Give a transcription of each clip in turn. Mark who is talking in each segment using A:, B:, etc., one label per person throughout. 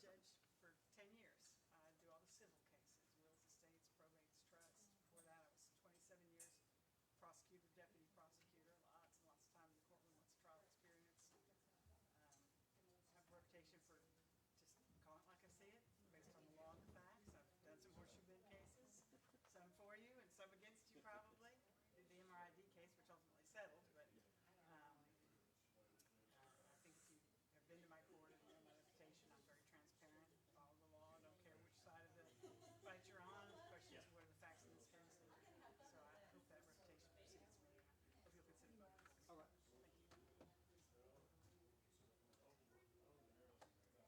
A: judge for 10 years. I do all the civil cases, wills, estates, probates, trusts. Before that, I was 27 years prosecutor, deputy prosecutor, lots and lots of time in the courtroom, lots of trial experience. I have a reputation for just calling it like I see it, based on the law and the facts. I've done some horseshoe bid cases, some for you and some against you probably. Did the MRID case, which ultimately settled, but I think if you have been to my court and know my reputation, I'm very transparent, follow the law, don't care which side of the fight you're on. The question is, what are the facts in this case? So I hope that reputation precedes me. I hope you'll consider voting for me.
B: All right.
A: Thank you.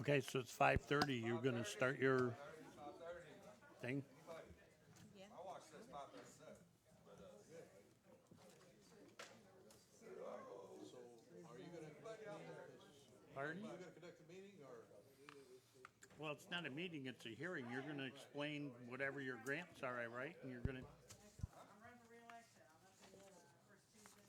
B: Okay, so it's 5:30. You're going to start your thing?
C: Yeah.
D: I watched this 5:37.
E: So are you gonna conduct the meeting?
B: Pardon?
E: Are you gonna conduct the meeting or?
B: Well, it's not a meeting, it's a hearing. You're going to explain whatever your grants are, right? And you're going to,
A: I'm running for reelection. I'm not saying first Tuesday.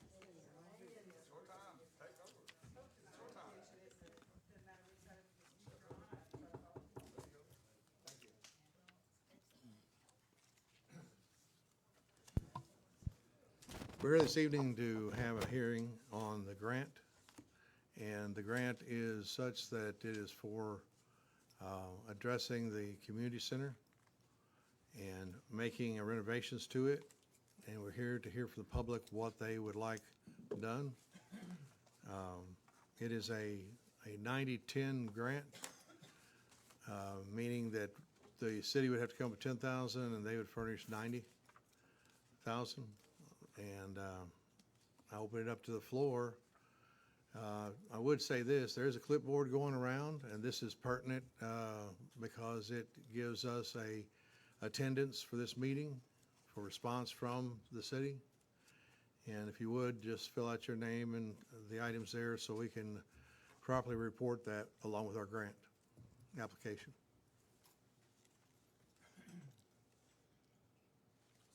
D: It's your time. Take over. It's your time.
A: Doesn't matter which side of the street you're on. I try to follow.
E: Thank you. We're here this evening to have a hearing on the grant. And the grant is such that it is for addressing the community center and making renovations to it. And we're here to hear from the public what they would like done. It is a 90-10 grant, meaning that the city would have to come with 10,000 and they would furnish 90,000. And I open it up to the floor. I would say this, there is a clipboard going around, and this is pertinent because it gives us a attendance for this meeting, for response from the city. And if you would, just fill out your name and the items there so we can properly report that along with our grant application.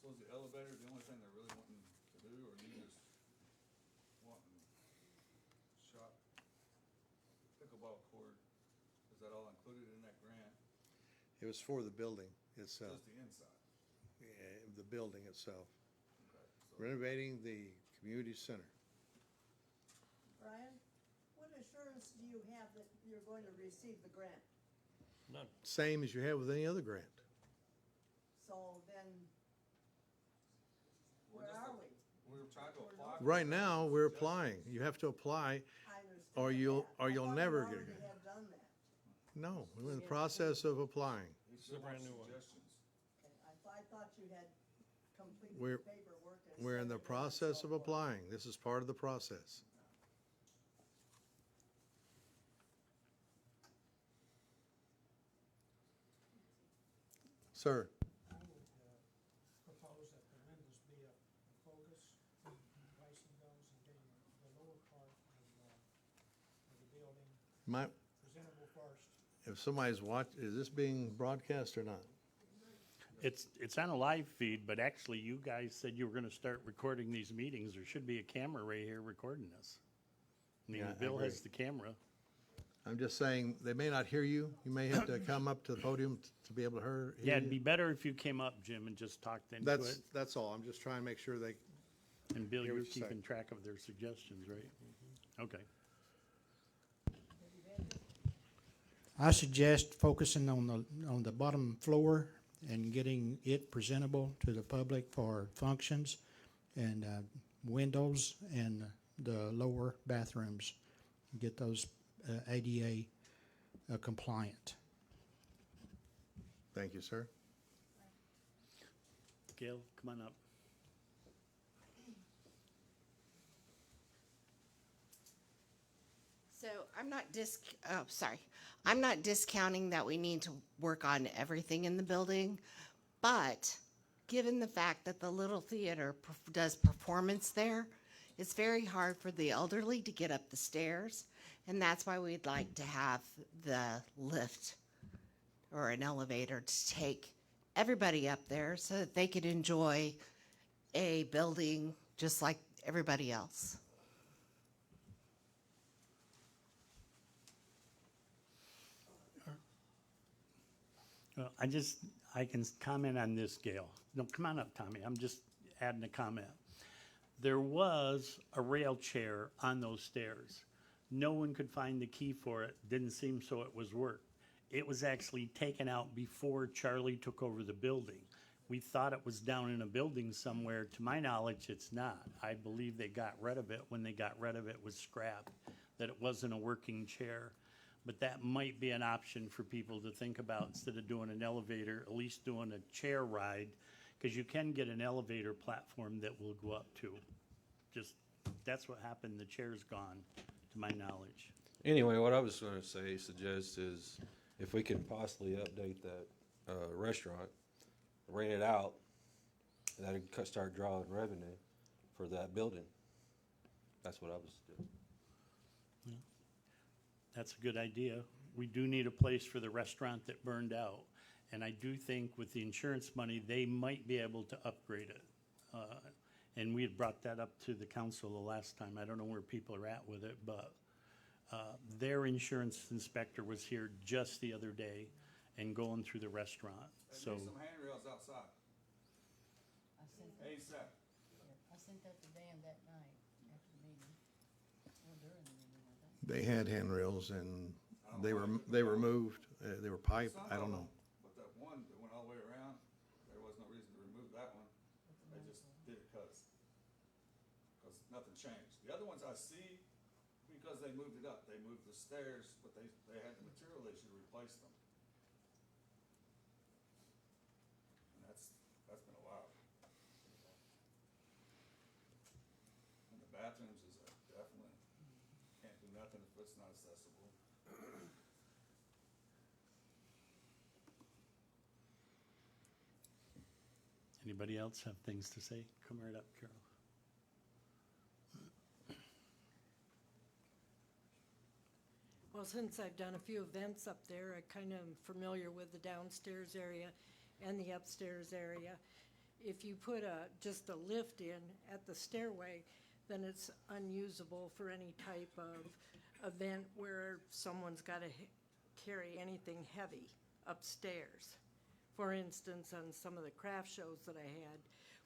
D: So is the elevator the only thing they're really wanting to do, or you just wanting shop pickleball court? Is that all included in that grant?
E: It was for the building itself,
D: Just the inside?
E: the building itself,
D: Okay. So
E: renovating the community center.
F: Brian, what assurance do you have that you're going to receive the grant?
B: none.
E: Same as you have with any other grant.
F: So then,
D: we're
F: where
D: just
F: are
D: a-
F: we?
D: we're trying to apply. for
E: Right
D: it.
E: now, we're applying. You have to apply,
F: I understand
E: Or you'll-
F: that.
E: or
F: I
E: you'll
F: thought
E: never
F: you
E: get a
F: already
E: grant.
F: have done that.
E: no, we're in the process of applying.
D: He still wants suggestions.
F: Okay, I thought you had completed
E: We're-
F: the paperwork. and
E: We're in
F: sent
E: the
F: it in and
E: process
F: so
E: of
F: forth.
E: applying. This is part of the process. Sir,
G: I would propose that the windows be a focus, replacing those and getting the lower part of the building
E: my,
G: presentable first.
E: if somebody's is this being broadcast or not?
B: It's on a live feed, but actually you guys said you were going to start recording these meetings. There should be a camera right here recording this. I mean,
E: Yeah, I
B: Bill has
E: agree.
B: the camera.
E: I'm just saying, they may not hear you. You may have to come up to the podium to be able to hear
B: Yeah, it'd
E: you.
B: be better if you came up, Jim, and just talked into it.
E: That's all. I'm just trying to make sure they,
B: And Bill,
E: hear what
B: you're
E: you're saying.
B: keeping track of their suggestions, right? Okay.
G: I suggest focusing on the bottom floor and getting it presentable to the public for functions and windows and the lower bathrooms. Get those ADA compliant.
E: thank you, sir.
B: Gail, come on up.
C: So I'm not discounting that we need to work on everything in the building, but given the fact that the Little Theater does performance there, it's very hard for the elderly to get up the stairs, and that's why we'd like to have the lift or an elevator to take everybody up there so that they could enjoy a building just like everybody else.
B: Well, I can comment on this, Gail. No, come on up, Tommy. I'm just adding a comment. There was a rail chair on those stairs. No one could find the key for it. Didn't seem so it was worked. It was actually taken out before Charlie took over the building. We thought it was down in a building somewhere. To my knowledge, it's not. I believe they got rid of it. When they got rid of it, it was scrapped, that it wasn't a working chair. But that might be an option for people to think about instead of doing an elevator, at least doing a chair ride, because you can get an elevator platform that will go up to. Just, that's what happened. The chair's gone, to my knowledge.
H: Anyway, what I was gonna say, suggest is if we can possibly update that, restaurant, rent it out, that'd start drawing revenue for that building. That's what I was doing.
B: That's a good idea. We do need a place for the restaurant that burned out. And I do think with the insurance money, they might be able to upgrade it. And we had brought that up to the council the last time. I don't know where people are at with it, but their insurance inspector was here just the other day and going through the restaurant.
D: They
B: So,
D: need some handrails outside,
I: I sent,
D: ASAP.
I: I sent that to Dan that night after the meeting, or during the meeting, I think.
E: They had handrails and
D: I don't
E: they
D: know
E: were,
D: why they took
E: they
D: them
E: were
D: out.
E: moved, they were piped,
D: Some
E: I
D: of
E: don't
D: them,
E: know.
D: but that one that went all the way around, there was no reason to remove that one. They just did it cause nothing changed. The other ones I see, because they moved it up, they moved the stairs, but they had the material issue to replace them. And that's been a while. And the bathrooms is definitely, can't do nothing if it's not accessible.
B: anybody else have things to say? Come right up, Carol.
F: Well, since I've done a few events up there, I kind of am familiar with the downstairs area and the upstairs area. If you put just a lift in at the stairway, then it's unusable for any type of event where someone's got to carry anything heavy upstairs. For instance, on some of the craft shows that I had,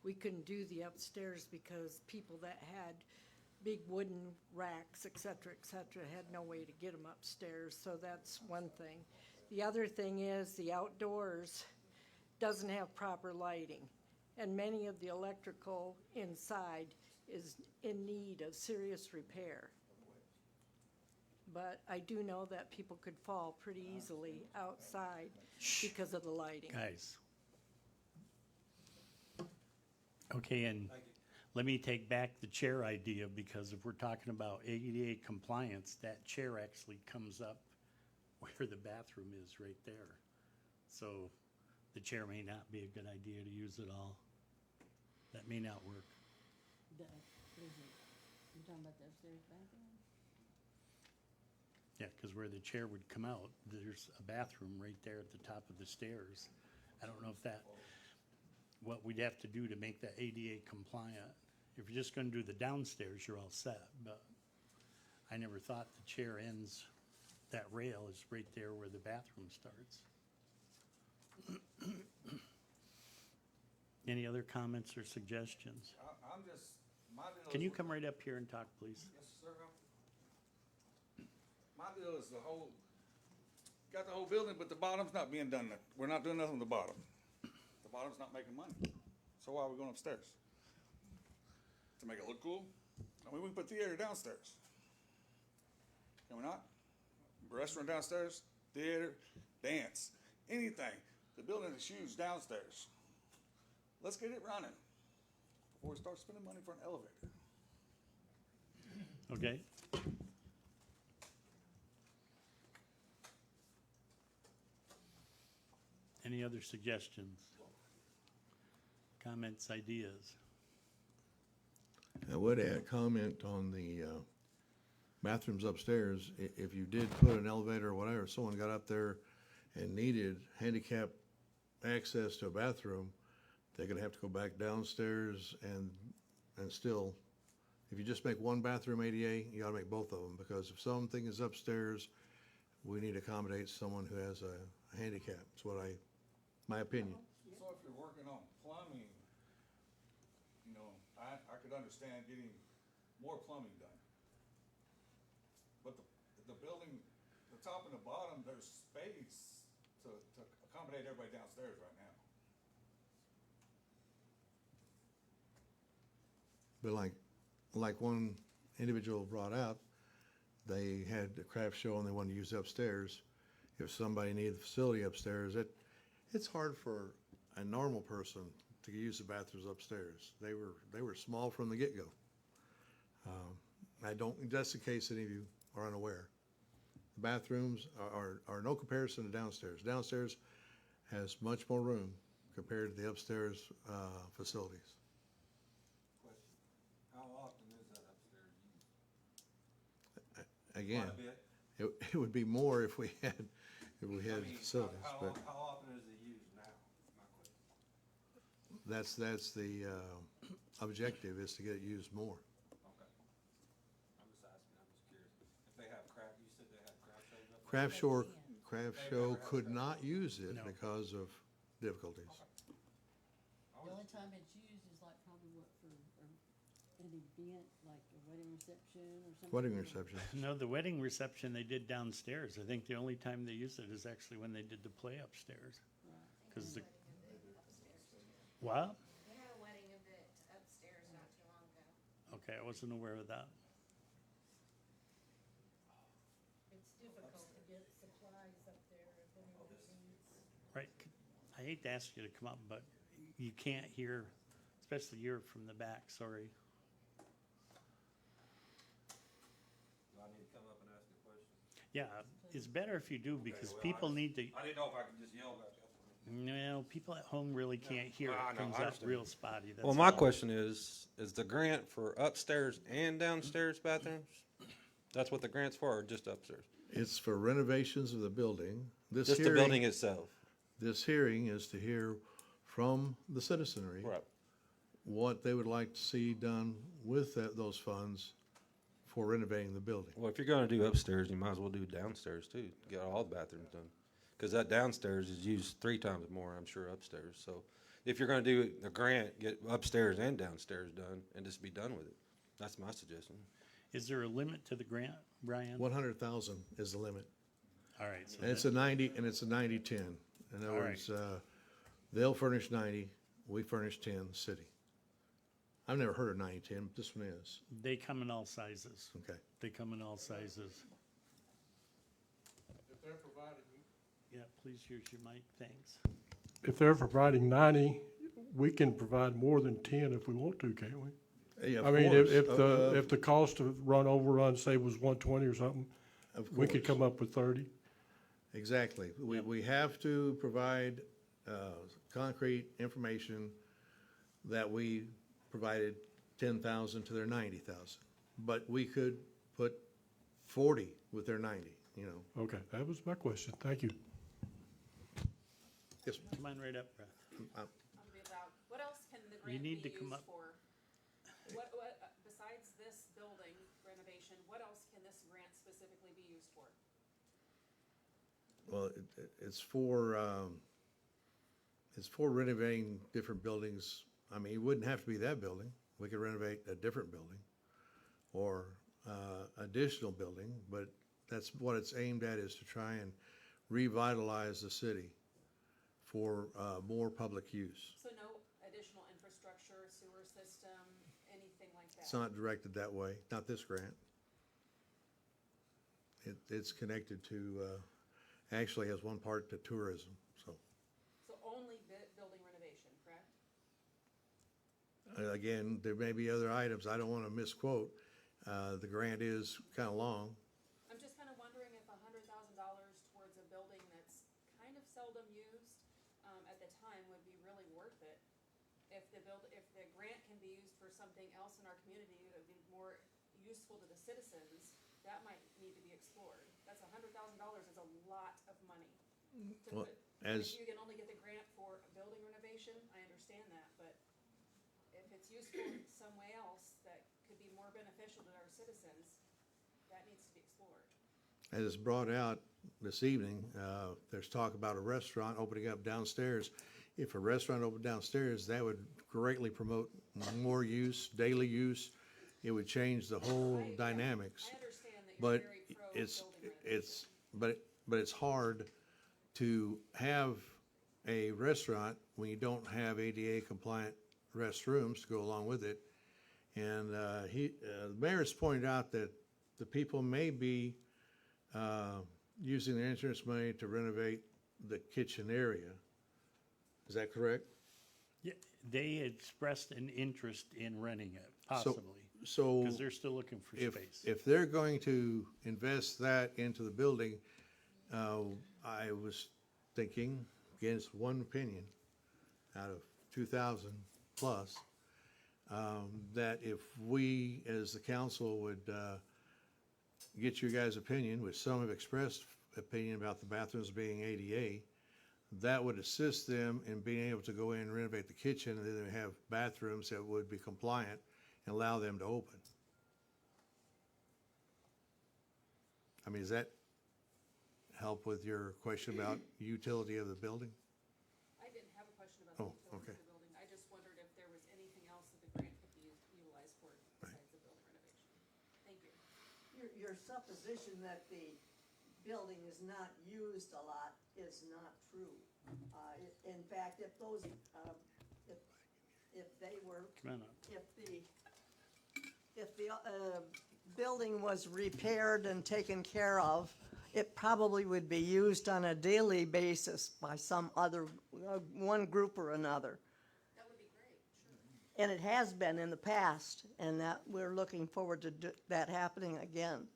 F: we couldn't do the upstairs because people that had big wooden racks, et cetera, had no way to get them upstairs, so that's one thing. The other thing is the outdoors doesn't have proper lighting, and many of the electrical inside is in need of serious repair. But I do know that people could fall pretty easily outside because of the lighting.
B: Guys. Okay, and let me take back the chair idea, because if we're talking about ADA compliance, that chair actually comes up where the bathroom is right there. So the chair may not be a good idea to use at all. That may not work.
I: What is it? You talking about the upstairs bathroom?
B: Yeah, because where the chair would come out, there's a bathroom right there at the top of the stairs. I don't know if that, what we'd have to do to make that ADA compliant. If you're just gonna do the downstairs, you're all set, but I never thought the chair ends, that rail is right there where the bathroom starts. Any other comments or suggestions?
D: I'm just, my deal is.
B: Can you come right up here and talk, please?
D: Yes, sir. My deal is got the whole building, but the bottom's not being done. We're not doing nothing with the bottom. The bottom's not making money. So why are we going upstairs? To make it look cool? I mean, we can put theater downstairs. Can we not? Restaurant downstairs, theater, dance, anything. The building is huge downstairs. Let's get it running before we start spending money for an elevator.
B: Okay? Any other suggestions? Comments, ideas?
E: I would add a comment on the bathrooms upstairs. If you did put an elevator or whatever, someone got up there and needed handicap access to a bathroom, they're gonna have to go back downstairs and still, if you just make one bathroom ADA, you gotta make both of them, because if something is upstairs, we need to accommodate someone who has a handicap. It's my opinion.
D: So if you're working on plumbing, I could understand getting more plumbing done. But the building, the top and the bottom, there's space to accommodate everybody downstairs right now.
E: But like one individual brought out, they had a craft show and they wanted to use upstairs. If somebody needed the facility upstairs, it's hard for a normal person to use the bathrooms upstairs. They were small from the get-go. That's the case any of you are unaware. bathrooms are no comparison to downstairs. Downstairs has much more room compared to the upstairs, facilities.
H: Question, how often is that upstairs used?
E: Again,
H: Quite a bit?
E: it would be more if we had,
H: I mean,
E: facilities, but
H: how often is it used now, my question?
E: that's the, objective, is to get it used more.
H: Okay. I'm just asking, I'm just curious. If they have craft, you said they have craft shows up there?
E: Craft show could not use it
B: No.
E: because of difficulties.
I: The only time it's used is like probably what, for an event, like a wedding reception or something?
E: Wedding receptions.
B: No, the wedding reception they did downstairs. I think the only time they used it is actually when they did the play upstairs. Cause the, what?
C: We had a wedding event upstairs not too long ago.
B: Okay, I wasn't aware of that.
F: It's difficult to get supplies up there if anyone needs.
B: Right, I hate to ask you to come up, but you can't hear, especially you're from the back, sorry.
H: Do I need to come up and ask a question?
B: Yeah, it's better if you do because
H: well,
B: people need to,
H: I didn't know if I could just yell back.
B: no, people at home really can't hear.
H: I
B: It
H: know,
B: comes
H: I
B: out
H: understand.
B: real spotty. That's
H: Well, my
B: all.
H: question is the grant for upstairs and downstairs bathrooms? That's what the grant's for, or just upstairs?
E: It's for renovations of the building. This
H: Just the
E: hearing-
H: building itself?
E: This hearing is to hear from the citizenry
H: Right.
E: what they would like to see done with those funds for renovating the building.
H: Well, if you're gonna do upstairs, you might as well do downstairs too, get all the bathrooms done. Cause that downstairs is used 3 times more, I'm sure, upstairs, so if you're gonna do the grant, get upstairs and downstairs done, and just be done with it. That's my suggestion.
B: Is there a limit to the grant, Brian?
E: 100,000 is the limit.
B: All right, so
E: And it's
B: that-
E: a 90-10. In other
B: All right.
E: words, they'll furnish 90, we furnish 10, the city. I've never heard of 90-10, but this one is.
B: they come in all sizes.
E: Okay.
B: They come in all sizes.
J: If they're providing,
B: Yeah, please use your mic, thanks.
J: if they're providing 90, we can provide more than 10 if we want to, can't we?
E: Yeah, of
J: I mean,
E: course,
J: if the cost of overrun, say, was 120 or something,
E: of
J: we could
E: course.
J: come up with 30.
E: Exactly. We have to provide concrete information that we provided 10,000 to their 90,000. But we could put 40 with their 90, you know.
J: Okay, that was my question. Thank you.
E: Yes,
B: Come on right up, Beth.
E: ma'am.
K: I'll be loud. What else can the
B: You
K: grant
B: need
K: be
B: to come
K: used
B: up.
K: for? Besides this building renovation, what else can this grant specifically be used for?
E: Well, it's for renovating different buildings. I mean, it wouldn't have to be that building. We could renovate a different building or additional building, but that's what it's aimed at, is to try and revitalize the city for more public use.
K: So no additional infrastructure, sewer system, anything like that?
E: It's not directed that way, not this grant. It's connected to, actually has one part to tourism, so.
K: So only building renovation, correct?
E: Again, there may be other items, I don't want to misquote. The grant is kind of long.
K: I'm just kind of wondering if $100,000 towards a building that's kind of seldom used, at the time would be really worth it. If the grant can be used for something else in our community that would be more useful to the citizens, that might need to be explored. That's $100,000 is a lot of money to
E: Well,
K: put. And
E: as-
K: if you can only get the grant for a building renovation, I understand that, but if it's useful in some way else that could be more beneficial to our citizens, that needs to be explored.
E: As it's brought out this evening, there's talk about a restaurant opening up downstairs. If a restaurant opened downstairs, that would greatly promote more use, daily use. It would change the whole dynamics.
K: I understand that you're
E: But
K: very pro
E: it's,
K: building renovation.
E: but it's hard to have a restaurant when you don't have ADA compliant restrooms to go along with it. And, the mayor has pointed out that the people may be, using their insurance money to renovate the kitchen area. Is that correct?
B: Yeah, they expressed an interest in renting it, possibly.
E: So.
B: Because they're still looking for
E: If,
B: space.
E: if they're going to invest that into the building, I was thinking, again, it's one opinion out of 2,000 plus, that if we, as the council, would get your guys' opinion, which some have expressed opinion about the bathrooms being ADA, that would assist them in being able to go in and renovate the kitchen, and then have bathrooms that would be compliant and allow them to open. I mean, does that help with your question about utility of the building?
K: I didn't have a question about the
E: Oh,
K: utility
E: okay.
K: of the building. I just wondered if there was anything else that the grant could be utilized for besides the building renovation. Thank you.
L: Your supposition that the building is not used a lot is not true. In fact, if those, if they were,
B: Come on up.
L: if the building was repaired and taken care of, it probably would be used on a daily basis by some other, one group or another.
K: That would be great, sure.
L: And it has been in the past, and that, we're looking forward to that happening again.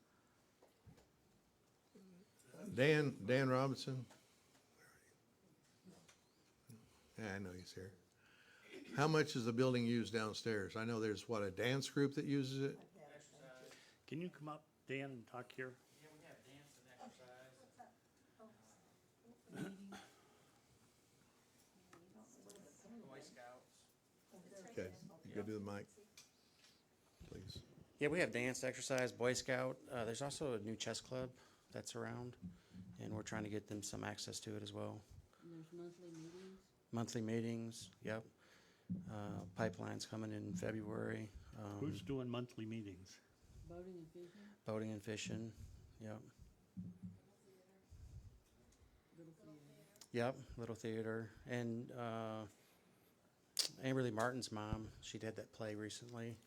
E: Dan Robinson? Yeah, I know he's here. How much is the building used downstairs? I know there's, what, a dance group that uses it?
B: Can you come up, Dan, and talk here?
M: Yeah, we have dance and exercise. Boy Scouts.
E: Okay, you go to the mic, please.
M: Yeah, we have dance, exercise, Boy Scout. There's also a new chess club that's around, and we're trying to get them some access to it as well.
I: And there's monthly meetings.
M: Monthly meetings, yep. Pipeline's coming in February.
B: Who's doing monthly meetings?
I: Boating and fishing,
M: Boating and fishing, yep.
I: little theater.
M: Yep, little theater. And Amberly Martin's mom, she did that play recently.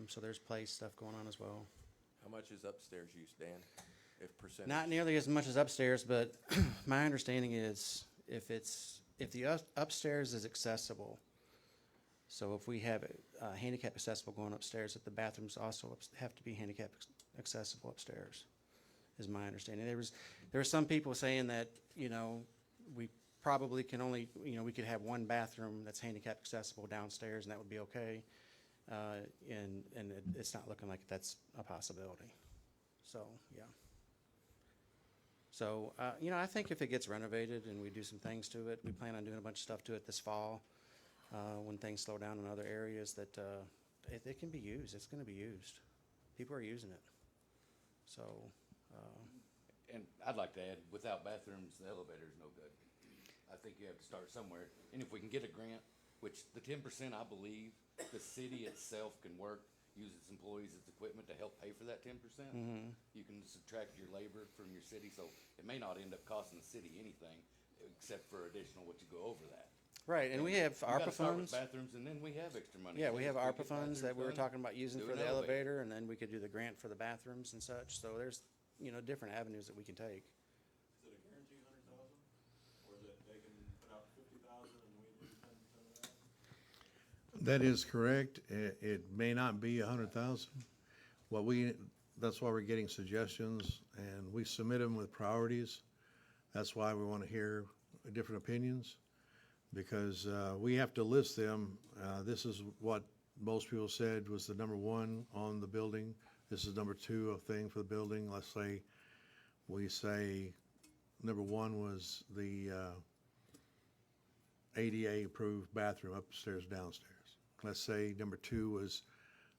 M: So there's play stuff going on as well.
N: How much is upstairs use, Dan? If percentage?
M: Not nearly as much as upstairs, but my understanding is if the upstairs is accessible, so if we have handicap accessible going upstairs, that the bathrooms also have to be handicap accessible upstairs, is my understanding. There were some people saying that, we probably can only, we could have one bathroom that's handicap accessible downstairs and that would be okay. And it's not looking like that's a possibility. So, yeah. So, I think if it gets renovated and we do some things to it, we plan on doing a bunch of stuff to it this fall, when things slow down in other areas, that it can be used. It's going to be used. People are using it. So,
O: And I'd like to add, without bathrooms, the elevator's no good. I think you have to start somewhere. And if we can get a grant, which the 10%, I believe, the city itself can work, use its employees, its equipment to help pay for that 10%. You can subtract your labor from your city, so it may not end up costing the city anything, except for additional what you go over that.
M: right, and we have
O: You gotta
M: ARPA
O: start with
M: funds.
O: bathrooms, and then we have extra money.
M: Yeah, we have
O: If
M: ARPA
O: get
M: funds that we were
O: bathrooms done,
M: talking about using
O: do
M: for
O: an
M: the elevator, and then we could do the grant for the bathrooms and such. So there's, different avenues that we can take.
J: Is it a guarantee 100,000? Or is it they can put out 50,000 and we lose 10% of that?
E: That is correct. It may not be 100,000. That's why we're getting suggestions, and we submit them with priorities. That's why we want to hear different opinions, because we have to list them. This is what most people said was the number one on the building. This is number two of thing for the building. Let's say, we say number one was the ADA approved bathroom upstairs, downstairs. Let's say number two was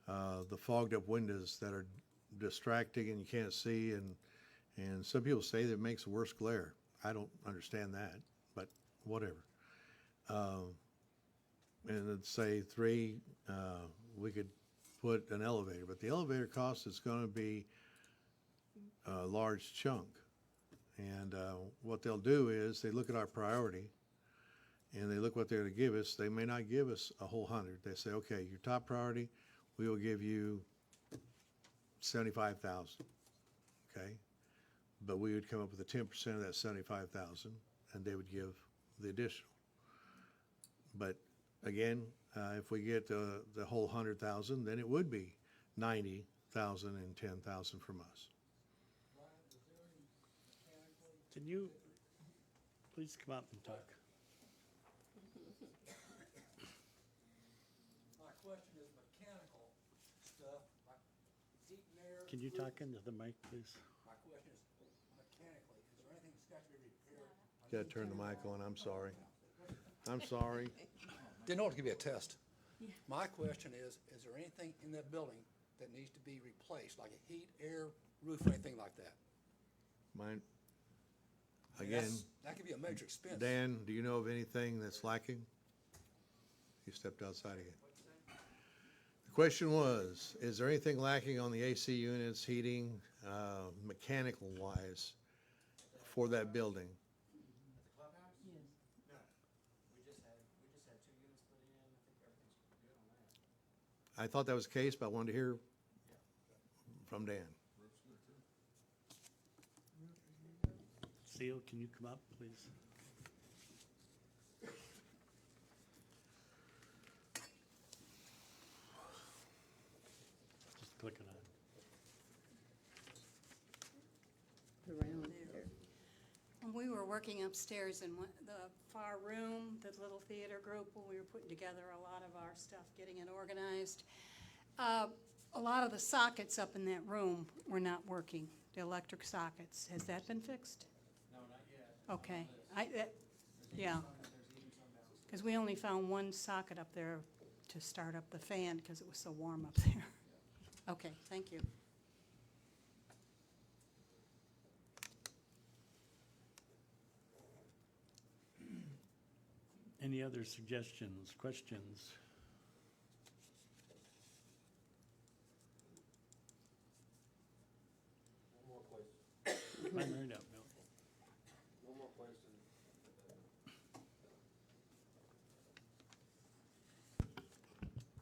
E: the fogged up windows that are distracting and you can't see, and some people say that it makes worse glare. I don't understand that, but whatever. And then say three, we could put an elevator, but the elevator cost is going to be a large chunk. And what they'll do is they look at our priority and they look what they're going to give us. They may not give us a whole 100. They say, okay, your top priority, we will give you 75,000. Okay, but we would come up with a 10% of that 75,000, and they would give the additional. But again, if we get the whole 100,000, then it would be 90,000 and 10,000 from us.
B: Can you please come up and talk?
P: My question is mechanical stuff, like heat and air.
B: Can you talk into the mic, please?
P: My question is mechanically, is there anything that's got to be repaired?
E: Gotta turn the mic on, I'm sorry. I'm sorry.
P: Didn't know it could be a test. My question is there anything in that building that needs to be replaced, like a heat, air, roof, or anything like that?
E: Mine,
P: I mean,
E: again,
P: that could be a major expense.
E: Dan, do you know of anything that's lacking? He stepped outside again. The question was, is there anything lacking on the AC units, heating, mechanical wise for that building?
I: Yes.
M: We just had 2 units put in. I think everything's good on that.
E: I thought that was the case, but I wanted to hear from Dan.
B: Seal, can you come up, please? Just click it on.
I: Around there.
Q: When we were working upstairs in the far room, the little theater group, when we were putting together a lot of our stuff, getting it organized, a lot of the sockets up in that room were not working, the electric sockets. Has that been fixed?
M: No, not yet.
Q: Okay. Yeah. Because we only found one socket up there to start up the fan because it was so warm up there. Okay, thank you.
B: Any other suggestions, questions?
H: One more question.
B: Mine right up, no.
H: One more question.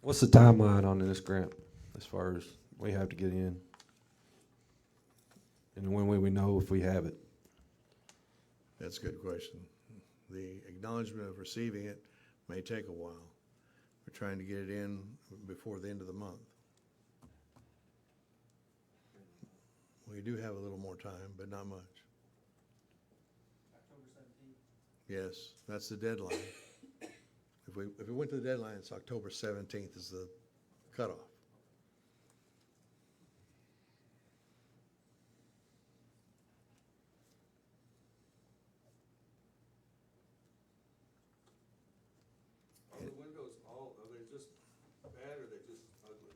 H: What's the timeline on this grant as far as we have to get in? And when will we know if we have it?
E: That's a good question. The acknowledgement of receiving it may take a while. We're trying to get it in before the end of the month. We do have a little more time, but not much.
M: October 17th.
E: Yes, that's the deadline. If we went to the deadline, it's October 17th is the cutoff.
D: Are the windows are they just bad or are they just ugly?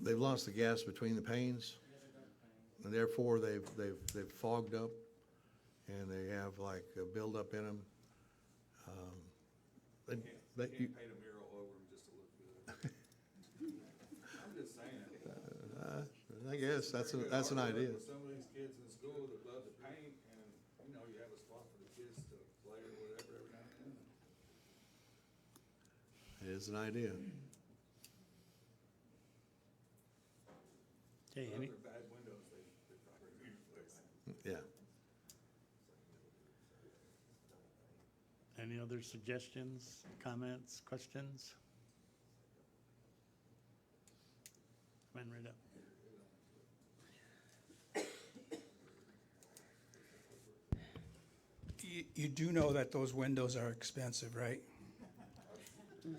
E: They've lost the gas between the panes, and therefore they've fogged up, and they have like a buildup in them.
D: You can't paint a mural over them just to look good. I'm just saying.
E: I guess that's an idea.
D: Some of these kids in school that love to paint, and you have a spot for the kids to play or whatever every now and then.
E: It is an idea.
B: Okay,
D: If they're bad windows, they probably need to fix.
E: Yeah.
B: any other suggestions, comments, questions? Come on, right up.
R: You do know that those windows are expensive, right?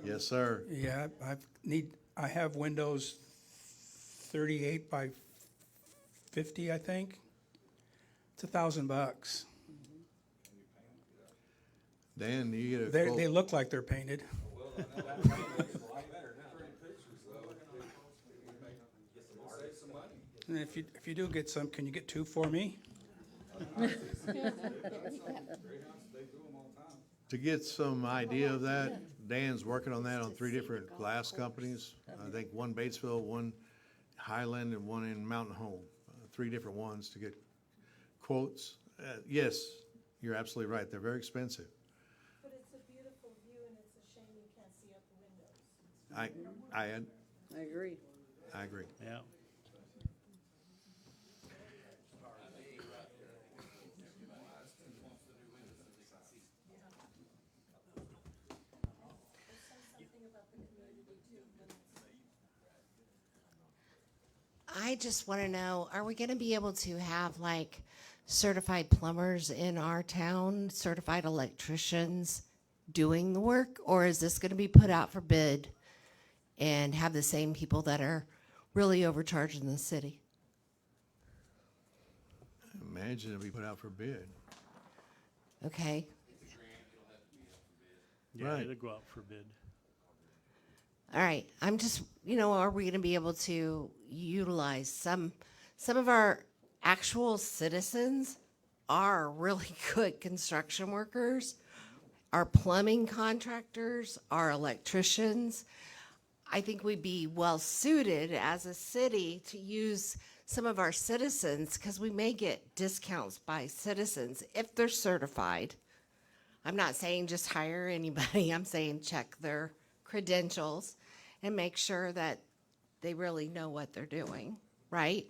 E: Yes, sir.
R: Yeah, I have windows 38 by 50, I think. It's $1,000.
E: Dan, do you get a
R: They
E: quote?
R: look like they're painted.
D: Well, I know that makes a lot better now. Pretty pictures, though. It'll save some money.
R: And if you do get some, can you get two for me?
D: Greyhounds, they do them all the time.
E: To get some idea of that, Dan's working on that on 3 different glass companies. I think one Batesville, one Highland, and one in Mountain Home. 3 different ones to get quotes. Yes, you're absolutely right. They're very expensive.
F: But it's a beautiful view, and it's a shame you can't see out the windows.
I: I agree.
E: I agree.
B: Yeah.
C: I just want to know, are we going to be able to have like certified plumbers in our town, certified electricians doing the work? Or is this going to be put out for bid and have the same people that are really overcharging the city?
E: Imagine it'll be put out for bid.
C: Okay.
B: Yeah,
E: Right.
B: it'll go out for bid.
C: All right. I'm just, are we going to be able to utilize some of our actual citizens are really good construction workers, our plumbing contractors, our electricians. I think we'd be well suited as a city to use some of our citizens because we may get discounts by citizens if they're certified. I'm not saying just hire anybody. I'm saying check their credentials and make sure that they really know what they're doing, right?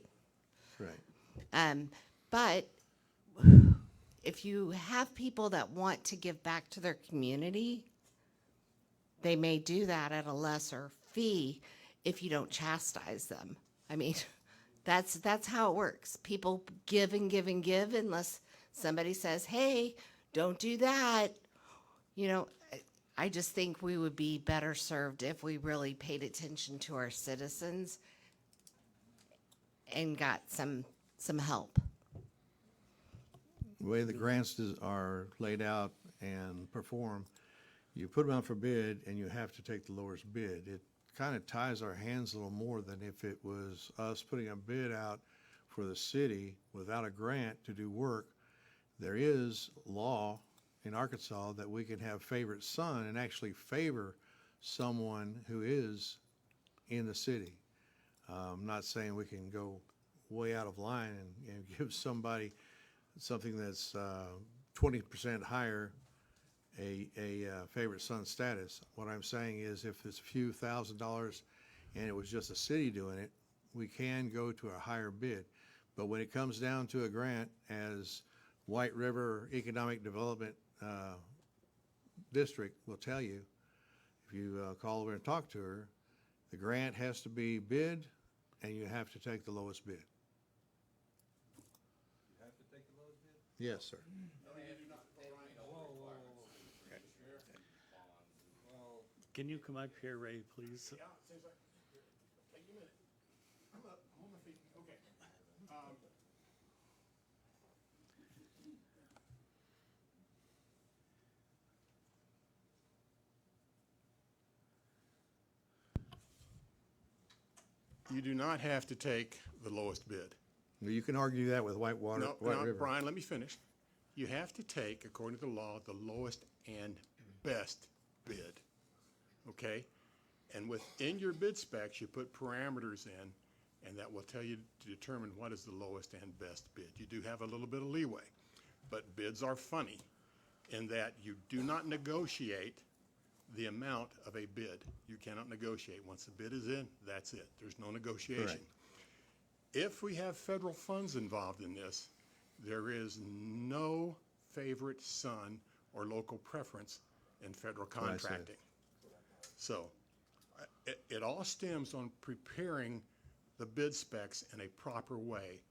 E: Right.
C: But if you have people that want to give back to their community, they may do that at a lesser fee if you don't chastise them. I mean, that's how it works. People give and give and give unless somebody says, hey, don't do that. I just think we would be better served if we really paid attention to our citizens and got some help.
E: The way the grants are laid out and perform, you put them out for bid and you have to take the lowest bid. It kind of ties our hands a little more than if it was us putting a bid out for the city without a grant to do work. There is law in Arkansas that we can have favorite son and actually favor someone who is in the city. I'm not saying we can go way out of line and give somebody something that's 20% higher a favorite son status. What I'm saying is if it's a few $1,000s and it was just a city doing it, we can go to a higher bid. But when it comes down to a grant, as White River Economic Development District will tell you, if you call over and talk to her, the grant has to be bid and you have to take the lowest bid.
D: You have to take the lowest bid?
E: Yes, sir.
B: Can you come up here, Ray, please?
S: Yeah, seems like, take a minute. I'm up, I'm on my feet, okay. You do not have to take the lowest bid.
E: You can argue that with White River.
S: Brian, let me finish. You have to take, according to the law, the lowest and best bid, okay? And within your bid specs, you put parameters in, and that will tell you to determine what is the lowest and best bid. You do have a little bit of leeway, but bids are funny in that you do not negotiate the amount of a bid. You cannot negotiate. Once the bid is in, that's it. There's no negotiation.
E: Correct.
S: If we have federal funds involved in this, there is no favorite son or local preference in federal
E: what I said.
S: contracting. So it all stems on preparing the bid specs in a proper way.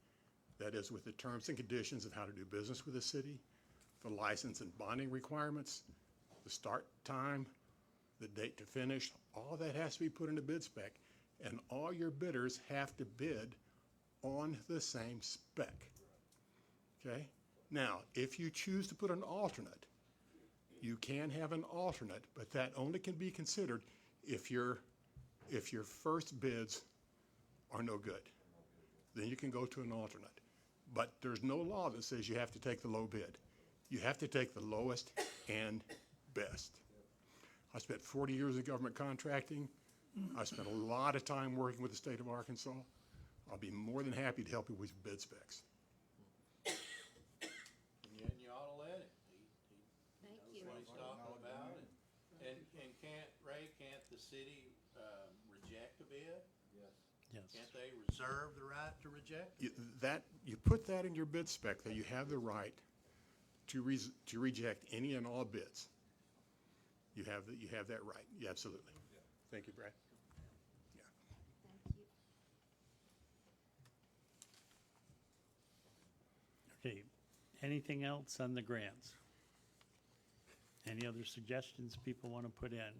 S: That is with the terms and conditions of how to do business with the city, the license and bonding requirements, the start time, the date to finish, all that has to be put in the bid spec. And all your bidders have to bid on the same spec. Okay? Now, if you choose to put an alternate, you can have an alternate, but that only can be considered if your first bids are no good. Then you can go to an alternate. But there's no law that says you have to take the low bid. You have to take the lowest and best. I spent 40 years in government contracting. I spent a lot of time working with the state of Arkansas. I'll be more than happy to help you with bid specs.
T: And you ought to let it.
Q: Thank
T: He knows what he's talking about. And can't the city, reject a bid?
B: Yes.
T: Can't they reserve the right to reject?
S: You put that in your bid spec, that you have the right to reject any and all bids. You have that right. Yeah, absolutely. Thank you, Brad.
B: Okay, anything else on the grants? Any other suggestions people want to put in?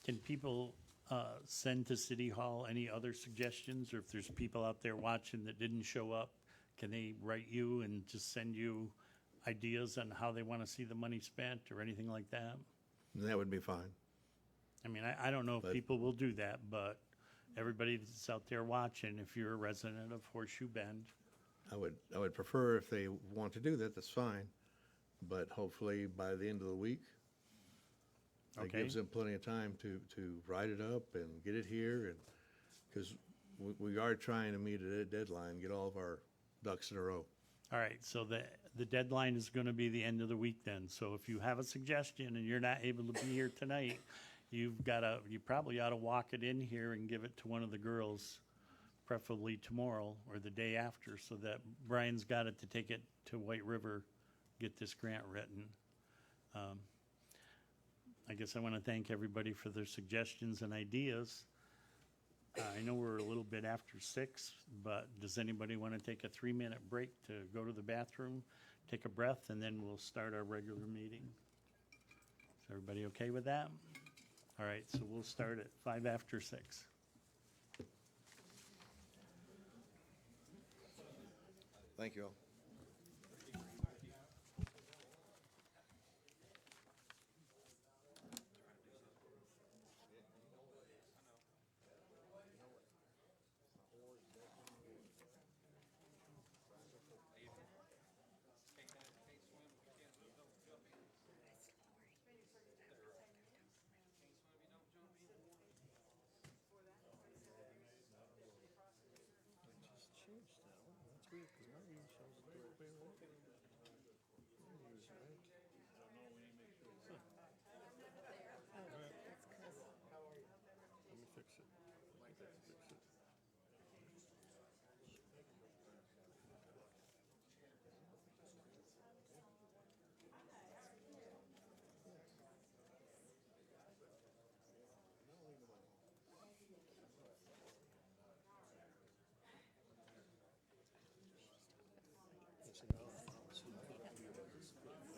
B: Can people send to City Hall any other suggestions, or if there's people out there watching that didn't show up, can they write you and just send you ideas on how they want to see the money spent or anything like that?
E: That would be fine.
B: I mean, I don't know if
E: But-
B: people will do that, but everybody that's out there watching, if you're a resident of Horseshoe Bend,
E: I would prefer if they want to do that, that's fine. But hopefully by the end of the week, it
B: Okay.
E: gives them plenty of time to write it up and get it here, and, because we are trying to meet a deadline, get all of our ducks in a row.
B: all right, so the deadline is going to be the end of the week then. So if you have a suggestion and you're not able to be here tonight, you probably ought to walk it in here and give it to one of the girls, preferably tomorrow or the day after, so that Brian's got it to take it to White River, get this grant written. I guess I want to thank everybody for their suggestions and ideas. I know we're a little bit after 6, but does anybody want to take a 3-minute break to go to the bathroom, take a breath, and then we'll start our regular meeting? Is everybody okay with that? All right, so we'll start at 5 after 6.
E: Thank you all.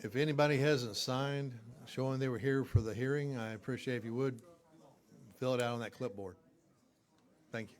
E: If anybody hasn't signed showing they were here for the hearing, I appreciate if you would fill it out on that clipboard. Thank you.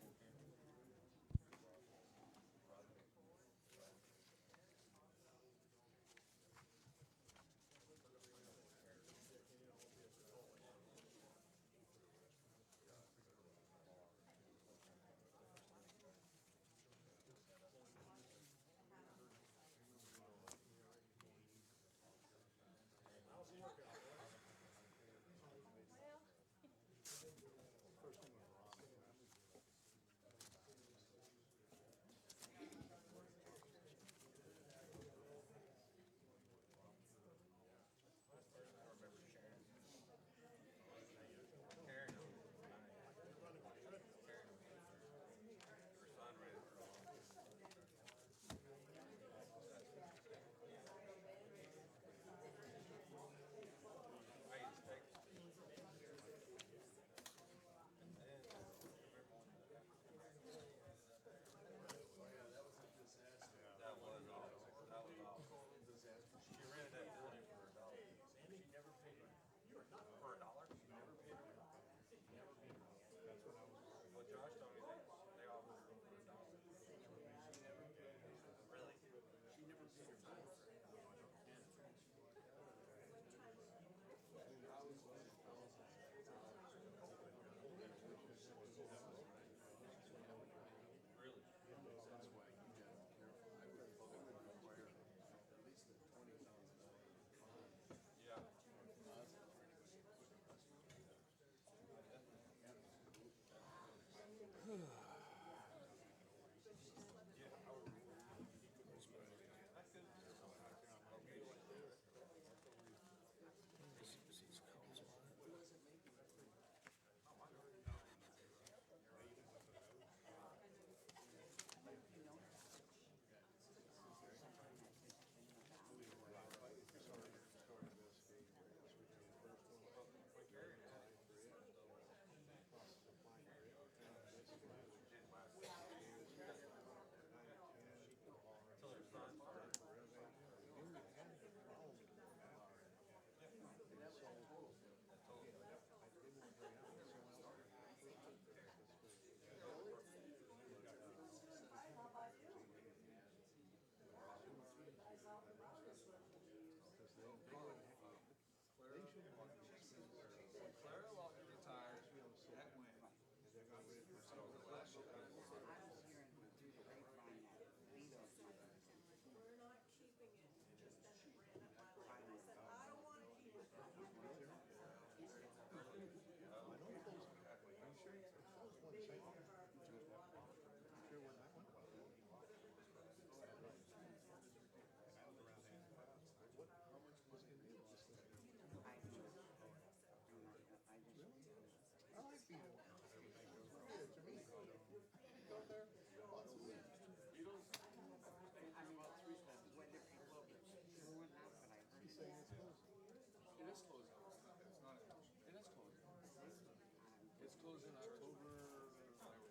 D: Close in October 7th or something.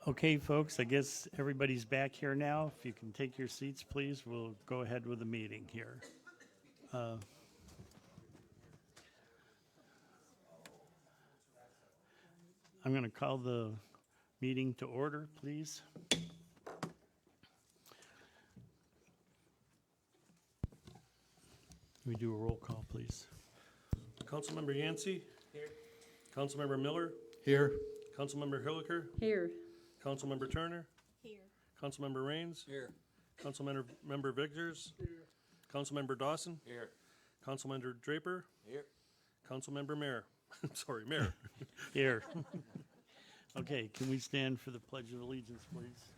B: Okay, folks, I guess everybody's back here now. If you can take your seats, please, we'll go ahead with the meeting here. I'm going to call the meeting to order, please. We do a roll call, please.
U: Councilmember Yancey? Here. Councilmember Miller?
E: Here.
U: Councilmember Hilliker?
F: Here.
U: Councilmember Turner?
Q: Here.
U: Councilmember Raines?
D: Here.
U: Councilmember Victors? Here. Councilmember Dawson?
N: Here.
U: Councilmember Draper?
N: Here.
U: Councilmember Mayor. Sorry, Mayor.
B: Here. Okay, can we stand for the Pledge of Allegiance, please?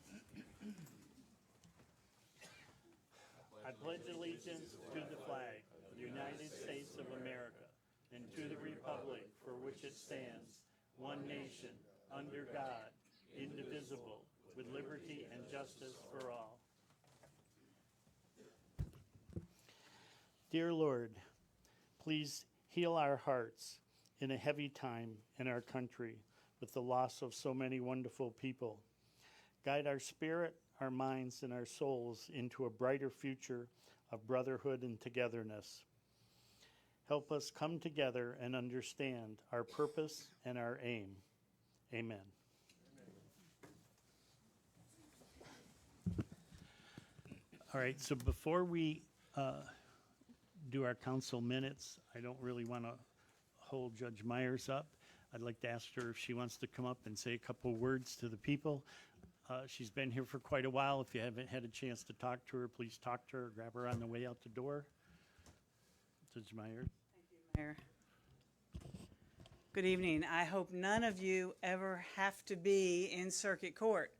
B: I pledge allegiance to the flag of the United States of America and to the republic for which it stands, one nation, under God, indivisible, with liberty and justice for all. Dear Lord, please heal our hearts in a heavy time in our country with the loss of so many wonderful people. Guide our spirit, our minds, and our souls into a brighter future of brotherhood and togetherness. Help us come together and understand our purpose and our aim. Amen. All right, so before we do our council minutes, I don't really want to hold Judge Myers up. I'd like to ask her if she wants to come up and say a couple words to the people. She's been here for quite a while. If you haven't had a chance to talk to her, please talk to her. Grab her on the way out the door. Judge Myers.
V: Mayor. Good evening. I hope none of you ever have to be in circuit court.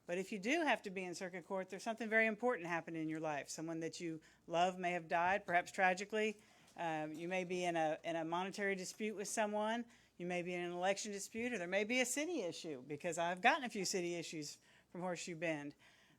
V: But if you do have to be in circuit court, there's something very important happening in your life. Someone that you love may have died, perhaps tragically. You may be in a monetary dispute with someone. You may be in an election dispute, or there may be a city issue, because I've gotten a few city issues from Horseshoe Bend.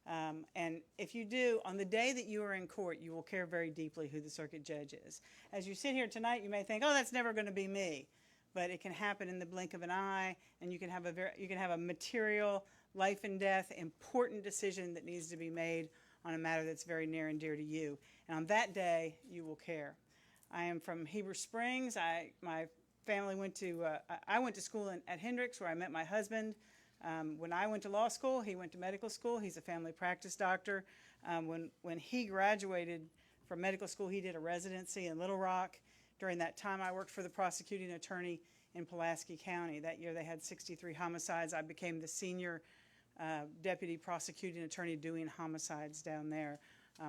V: And if you do, on the day that you are in court, you will care very deeply who the circuit judge is. As you sit here tonight, you may think, oh, that's never going to be me. But it can happen in the blink of an eye, and you can have a material, life and death, important decision that needs to be made on a matter that's very near and dear to you. And on that day, you will care. I am from Heber Springs. My family went to, I went to school at Hendricks, where I met my husband. When I went to law school, he went to medical school. He's a family practice doctor. When he graduated from medical school, he did a residency in Little Rock. During that time, I worked for the prosecuting attorney in Pulaski County. That year, they had 63 homicides. I became the senior deputy prosecuting attorney doing homicides down there.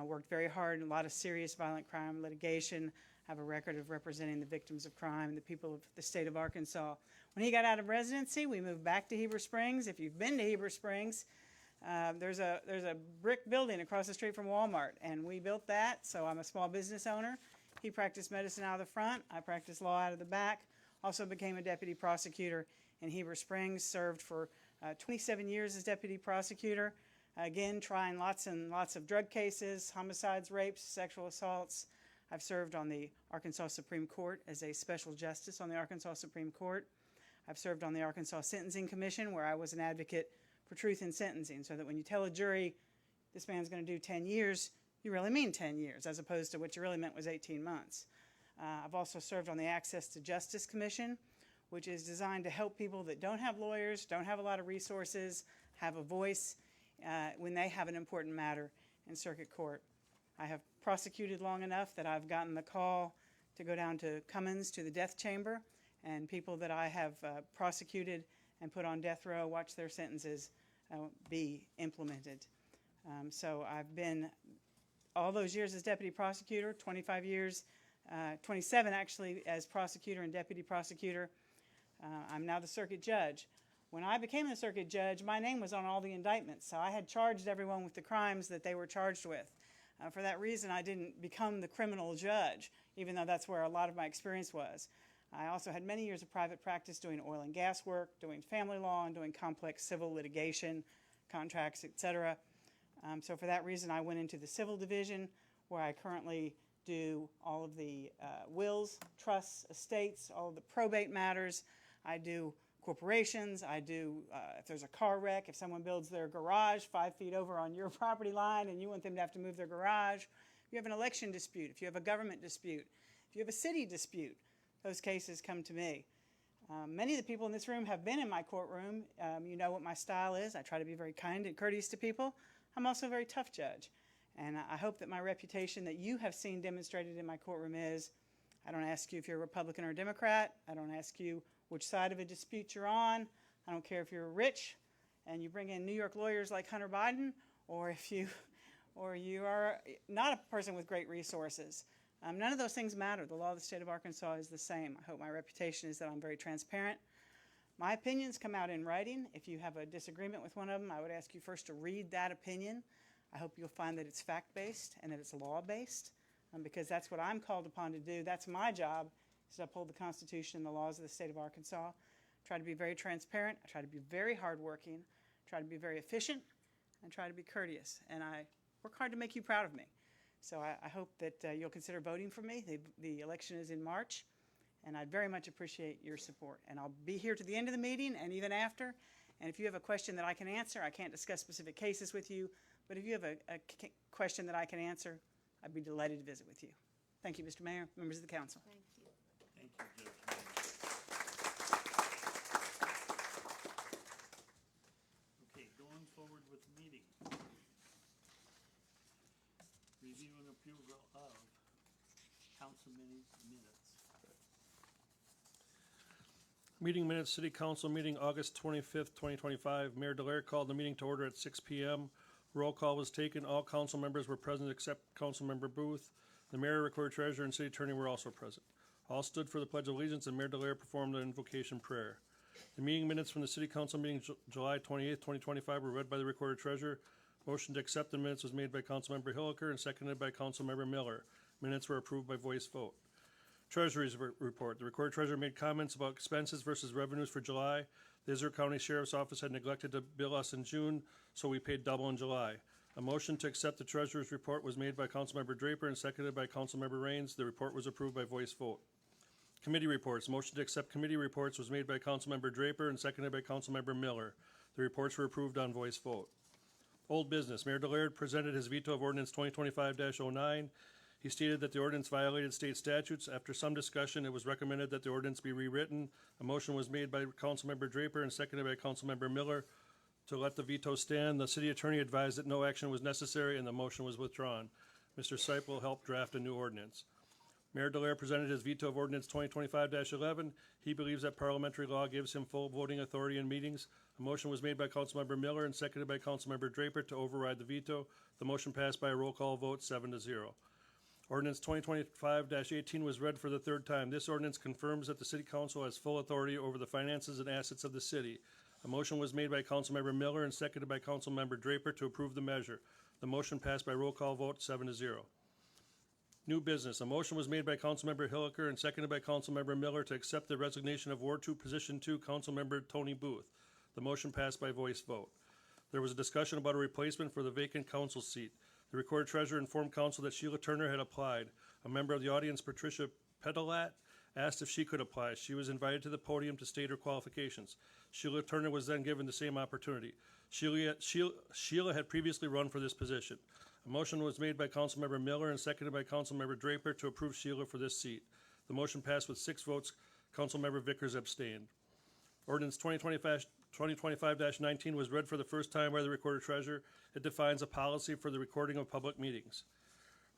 V: Worked very hard in a lot of serious violent crime litigation. Have a record of representing the victims of crime and the people of the state of Arkansas. When he got out of residency, we moved back to Heber Springs. If you've been to Heber Springs, there's a brick building across the street from Walmart, and we built that, so I'm a small business owner. He practiced medicine out of the front. I practiced law out of the back. Also became a deputy prosecutor in Heber Springs, served for 27 years as deputy prosecutor. Again, trying lots and lots of drug cases, homicides, rapes, sexual assaults. I've served on the Arkansas Supreme Court as a special justice on the Arkansas Supreme Court. I've served on the Arkansas Sentencing Commission, where I was an advocate for truth in sentencing, so that when you tell a jury this man's going to do 10 years, you really mean 10 years, as opposed to what you really meant was 18 months. I've also served on the Access to Justice Commission, which is designed to help people that don't have lawyers, don't have a lot of resources, have a voice when they have an important matter in circuit court. I have prosecuted long enough that I've gotten the call to go down to Cummins to the death chamber, and people that I have prosecuted and put on death row watch their sentences be implemented. So I've been all those years as deputy prosecutor, 25 years, 27 actually as prosecutor and deputy prosecutor. I'm now the circuit judge. When I became the circuit judge, my name was on all the indictments, so I had charged everyone with the crimes that they were charged with. For that reason, I didn't become the criminal judge, even though that's where a lot of my experience was. I also had many years of private practice doing oil and gas work, doing family law, and doing complex civil litigation. contracts, et cetera. So for that reason, I went into the civil division, where I currently do all of the wills, trusts, estates, all of the probate matters. I do corporations. I do, if there's a car wreck, if someone builds their garage 5 feet over on your property line and you want them to have to move their garage, if you have an election dispute, if you have a government dispute, if you have a city dispute, those cases come to me. Many of the people in this room have been in my courtroom. You know what my style is. I try to be very kind and courteous to people. I'm also a very tough judge. And I hope that my reputation that you have seen demonstrated in my courtroom is, I don't ask you if you're a Republican or a Democrat. I don't ask you which side of a dispute you're on. I don't care if you're rich and you bring in New York lawyers like Hunter Biden, or if you are not a person with great resources. None of those things matter. The law of the state of Arkansas is the same. I hope my reputation is that I'm very transparent. My opinions come out in writing. If you have a disagreement with one of them, I would ask you first to read that opinion. I hope you'll find that it's fact-based and that it's law-based, because that's what I'm called upon to do. That's my job, is to uphold the Constitution and the laws of the state of Arkansas. Try to be very transparent. I try to be very hardworking. Try to be very efficient, and try to be courteous. And I work hard to make you proud of me. So I hope that you'll consider voting for me. The election is in March, and I'd very much appreciate your support. And I'll be here to the end of the meeting and even after. And if you have a question that I can answer, I can't discuss specific cases with you, but if you have a question that I can answer, I'd be delighted to visit with you. Thank you, Mr. Mayor, members of the council.
C: Thank you.
B: Thank you, Judge. Okay, going forward with the meeting. Review and approval of council minutes.
U: Meeting minutes, City Council meeting August 25th, 2025. Mayor Delaire called the meeting to order at 6 p.m. Roll call was taken. All council members were present except Councilmember Booth. The mayor, recorder treasurer, and city attorney were also present. All stood for the Pledge of Allegiance, and Mayor Delaire performed the invocation prayer. The meeting minutes from the City Council meeting July 28th, 2025 were read by the recorder treasurer. Motion to accept the minutes was made by Councilmember Hilliker and seconded by Councilmember Miller. Minutes were approved by voice vote. Treasury's report. The recorder treasurer made comments about expenses versus revenues for July. The Israel County Sheriff's Office had neglected to bill us in June, so we paid double in July. A motion to accept the treasurer's report was made by Councilmember Draper and seconded by Councilmember Raines. The report was approved by voice vote. Committee reports. Motion to accept committee reports was made by Councilmember Draper and seconded by Councilmember Miller. The reports were approved on voice vote. Old business. Mayor Delaire presented his veto of ordinance 2025-09. He stated that the ordinance violated state statutes. After some discussion, it was recommended that the ordinance be rewritten. A motion was made by Councilmember Draper and seconded by Councilmember Miller to let the veto stand. The city attorney advised that no action was necessary and the motion was withdrawn. Mr. Sipe will help draft a new ordinance. Mayor Delaire presented his veto of ordinance 2025-11. He believes that parliamentary law gives him full voting authority in meetings. A motion was made by Councilmember Miller and seconded by Councilmember Draper to override the veto. The motion passed by a roll call vote 7-0. Ordinance 2025-18 was read for the third time. This ordinance confirms that the City Council has full authority over the finances and assets of the city. A motion was made by Councilmember Miller and seconded by Councilmember Draper to approve the measure. The motion passed by roll call vote 7-0. New business. A motion was made by Councilmember Hilliker and seconded by Councilmember Miller to accept the resignation of Ward 2, Position 2, Councilmember Tony Booth. The motion passed by voice vote. There was a discussion about a replacement for the vacant council seat. The recorder treasurer informed council that Sheila Turner had applied. A member of the audience, Patricia Pedalat, asked if she could apply. She was invited to the podium to state her qualifications. Sheila Turner was then given the same opportunity. Sheila had previously run for this position. A motion was made by Councilmember Miller and seconded by Councilmember Draper to approve Sheila for this seat. The motion passed with 6 votes. Councilmember Vickers abstained. Ordinance 2025-19 was read for the first time by the recorder treasurer. It defines a policy for the recording of public meetings.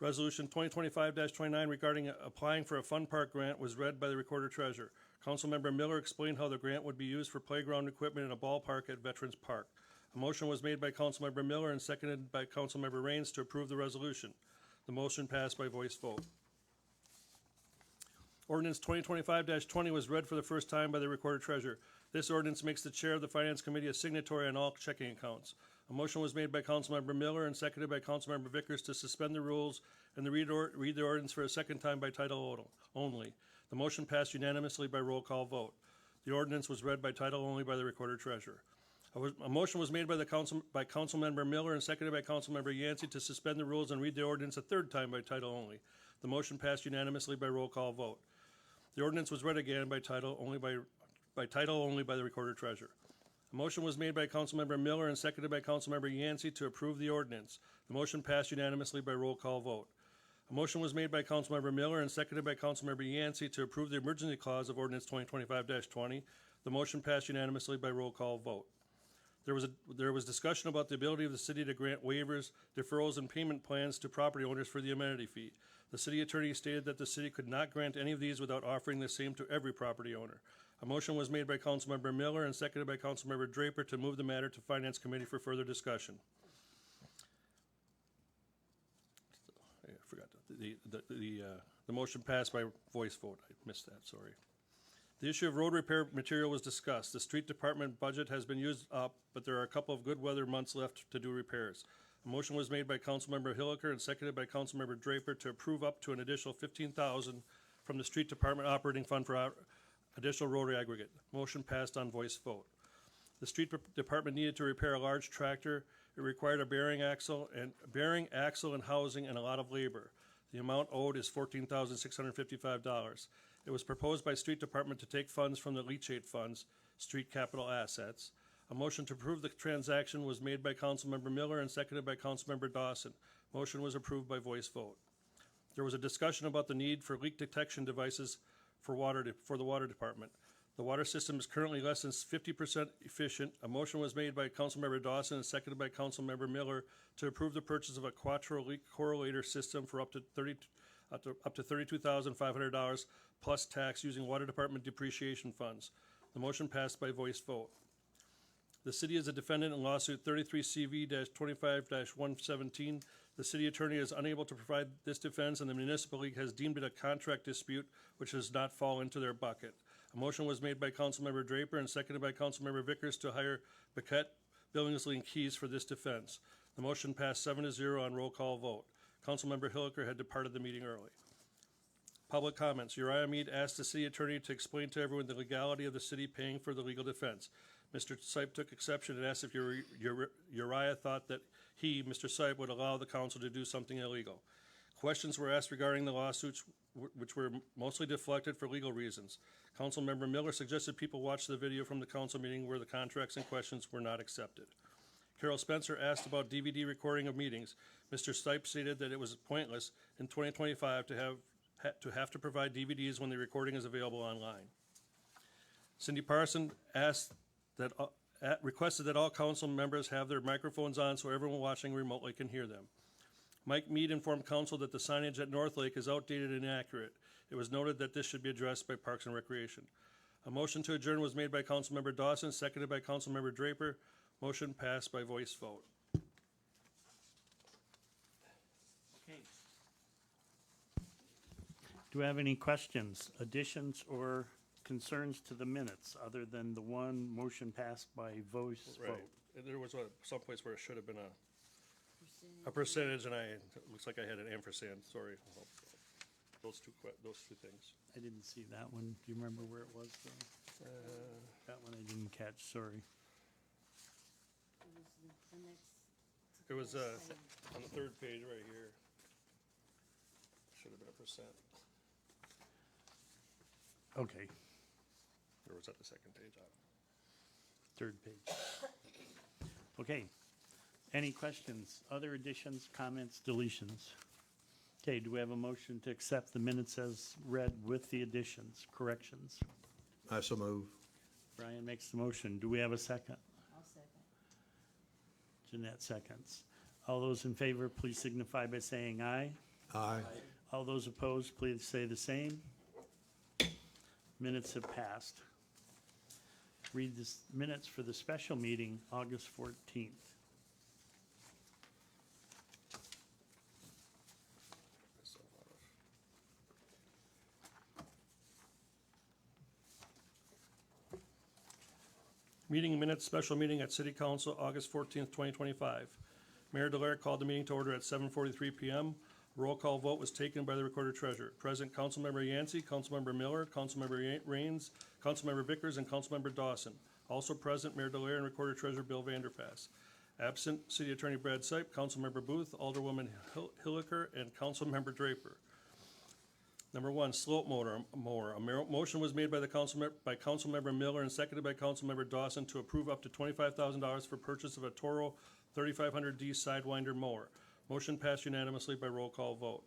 U: Resolution 2025-29 regarding applying for a fun park grant was read by the recorder treasurer. Councilmember Miller explained how the grant would be used for playground equipment in a ballpark at Veterans Park. A motion was made by Councilmember Miller and seconded by Councilmember Raines to approve the resolution. The motion passed by voice vote. Ordinance 2025-20 was read for the first time by the recorder treasurer. This ordinance makes the chair of the Finance Committee a signatory on all checking accounts. A motion was made by Councilmember Miller and seconded by Councilmember Vickers to suspend the rules and to read the ordinance for a second time by title only. The motion passed unanimously by roll call vote. The ordinance was read by title only by the recorder treasurer. A motion was made by Councilmember Miller and seconded by Councilmember Yancey to suspend the rules and read the ordinance a third time by title only. The motion passed unanimously by roll call vote. The ordinance was read again by title only by the recorder treasurer. A motion was made by Councilmember Miller and seconded by Councilmember Yancey to approve the ordinance. The motion passed unanimously by roll call vote. A motion was made by Councilmember Miller and seconded by Councilmember Yancey to approve the emergency clause of ordinance 2025-20. The motion passed unanimously by roll call vote. There was discussion about the ability of the city to grant waivers, deferrals, and payment plans to property owners for the amenity fee. The city attorney stated that the city could not grant any of these without offering the same to every property owner. A motion was made by Councilmember Miller and seconded by Councilmember Draper to move the matter to Finance Committee for further discussion. I forgot the motion passed by voice vote. I missed that, sorry. The issue of road repair material was discussed. The street department budget has been used up, but there are a couple of good weather months left to do repairs. A motion was made by Councilmember Hilliker and seconded by Councilmember Draper to approve up to an additional $15,000 from the street department operating fund for additional road aggregate. Motion passed on voice vote. The street department needed to repair a large tractor. It required a bearing axle and housing and a lot of labor. The amount owed is $14,655. It was proposed by street department to take funds from the leachate funds, street capital assets. A motion to approve the transaction was made by Councilmember Miller and seconded by Councilmember Dawson. Motion was approved by voice vote. There was a discussion about the need for leak detection devices for the water department. The water system is currently less than 50% efficient. A motion was made by Councilmember Dawson and seconded by Councilmember Miller to approve the purchase of a Quattro leak correlator system for up to $32,500 plus tax using water department depreciation funds. The motion passed by voice vote. The city is a defendant in lawsuit 33CV-25-117. The city attorney is unable to provide this defense, and the municipal league has deemed it a contract dispute which does not fall into their bucket. A motion was made by Councilmember Draper and seconded by Councilmember Vickers to hire Paquette, Billingsley, and Keys for this defense. The motion passed 7-0 on roll call vote. Councilmember Hilliker had departed the meeting early. Public comments. Uriah Mead asked the city attorney to explain to everyone the legality of the city paying for the legal defense. Mr. Sipe took exception and asked if Uriah thought that he, Mr. Sipe, would allow the council to do something illegal. Questions were asked regarding the lawsuits, which were mostly deflected for legal reasons. Councilmember Miller suggested people watch the video from the council meeting where the contracts in questions were not accepted. Carol Spencer asked about DVD recording of meetings. Mr. Sipe stated that it was pointless in 2025 to have to provide DVDs when the recording is available online. Cindy Parson requested that all council members have their microphones on so everyone watching remotely can hear them. Mike Mead informed council that the signage at North Lake is outdated and inaccurate. It was noted that this should be addressed by Parks and Recreation. A motion to adjourn was made by Councilmember Dawson, seconded by Councilmember Draper. Motion passed by voice vote.
B: Okay. Do we have any questions, additions, or concerns to the minutes, other than the one motion passed by voice
U: Right.
B: vote?
U: And there was someplace where it should have been a percentage, and it looks like I had an ampersand, sorry. Those two things.
B: I didn't see that one. Do you remember where it was, though? That one I didn't catch, sorry.
U: It was on the third page right here. Should have been a percent.
B: Okay,
U: Or was that the second page?
B: third page. Okay. Any questions, other additions, comments, deletions? Okay, do we have a motion to accept the minutes as read with the additions, corrections?
E: I so move.
B: Brian makes the motion. Do we have a second?
I: I'll second.
B: Jeanette seconds. All those in favor, please signify by saying aye.
E: Aye.
B: All those opposed, please say the same. Minutes have passed. Read the minutes for the special meeting, August 14th.
U: Meeting minutes, special meeting at City Council, August 14th, 2025. Mayor Delaire called the meeting to order at 7:43 PM. Roll call vote was taken by the recorder treasurer. Present Councilmember Yancey, Councilmember Miller, Councilmember Raines, Councilmember Vickers, and Councilmember Dawson. Also present, Mayor Delaire and Recorder Treasurer Bill Vanderpass. Absent, City Attorney Brad Sipe, Councilmember Booth, Alderwoman Hilliker, and Councilmember Draper. Number one, slope mower. A motion was made by Councilmember Miller and seconded by Councilmember Dawson to approve up to $25,000 for purchase of a Toro 3500D Sidewinder mower. Motion passed unanimously by roll call vote.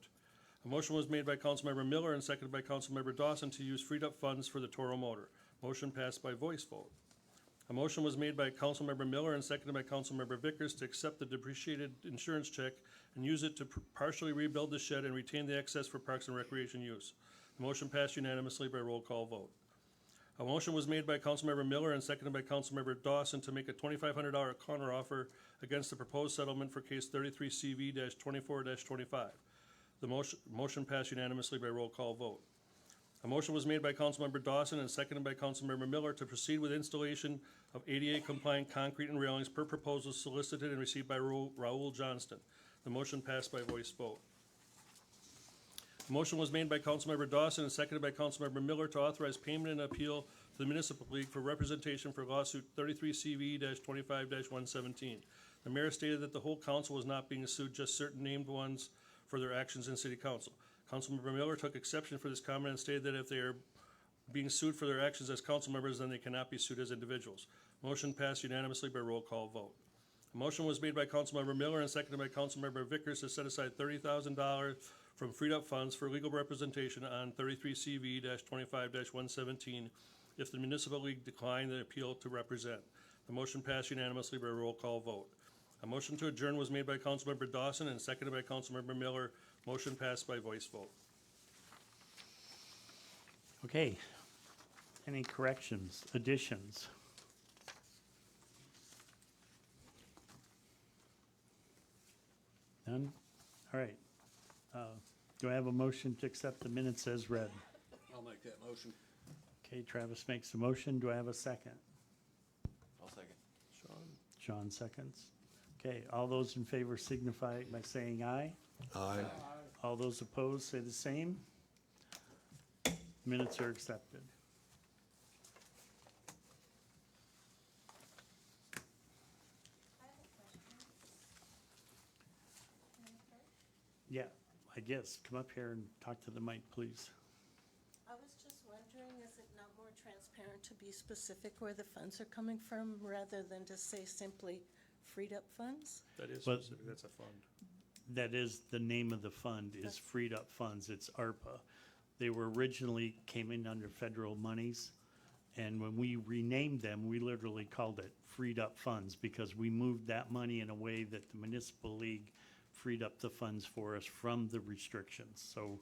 U: A motion was made by Councilmember Miller and seconded by Councilmember Dawson to use freed up funds for the Toro motor. Motion passed by voice vote. A motion was made by Councilmember Miller and seconded by Councilmember Vickers to accept the depreciated insurance check and use it to partially rebuild the shed and retain the excess for parks and recreation use. The motion passed unanimously by roll call vote. A motion was made by Councilmember Miller and seconded by Councilmember Dawson to make a $2,500 counteroffer against the proposed settlement for case 33CV-24-25. The motion passed unanimously by roll call vote. A motion was made by Councilmember Dawson and seconded by Councilmember Miller to proceed with installation of ADA-compliant concrete and railings per proposal solicited and received by Raul Johnston. The motion passed by voice vote. A motion was made by Councilmember Dawson and seconded by Councilmember Miller to authorize payment and appeal to the Municipal League for representation for lawsuit 33CV-25-117. The mayor stated that the whole council was not being sued, just certain named ones for their actions in City Council. Councilmember Miller took exception for this comment and stated that if they are being sued for their actions as council members, then they cannot be sued as individuals. Motion passed unanimously by roll call vote. A motion was made by Councilmember Miller and seconded by Councilmember Vickers to set aside $30,000 from freed up funds for legal representation on 33CV-25-117 if the Municipal League declined the appeal to represent. The motion passed unanimously by roll call vote. A motion to adjourn was made by Councilmember Dawson and seconded by Councilmember Miller. Motion passed by voice vote.
B: Okay. Any corrections, additions? None? All right. Do I have a motion to accept the minutes as read?
P: I'll make that motion.
B: Okay, Travis makes the motion. Do I have a second?
N: I'll second.
B: Sean seconds. Okay, all those in favor signify by saying aye.
E: Aye.
B: All those opposed say the same. Minutes are accepted. Yeah, I guess. Come up here and talk to the mic, please.
A: I was just wondering, is it not more transparent to be specific where the funds are coming from rather than to say simply freed up funds?
U: That is
B: But-
U: specific, that's a fund.
B: That is the name of the fund, is freed up funds. It's ARPA. They were originally came in under federal monies. And when we renamed them, we literally called it freed up funds because we moved that money in a way that the municipal league freed up the funds for us from the restrictions. So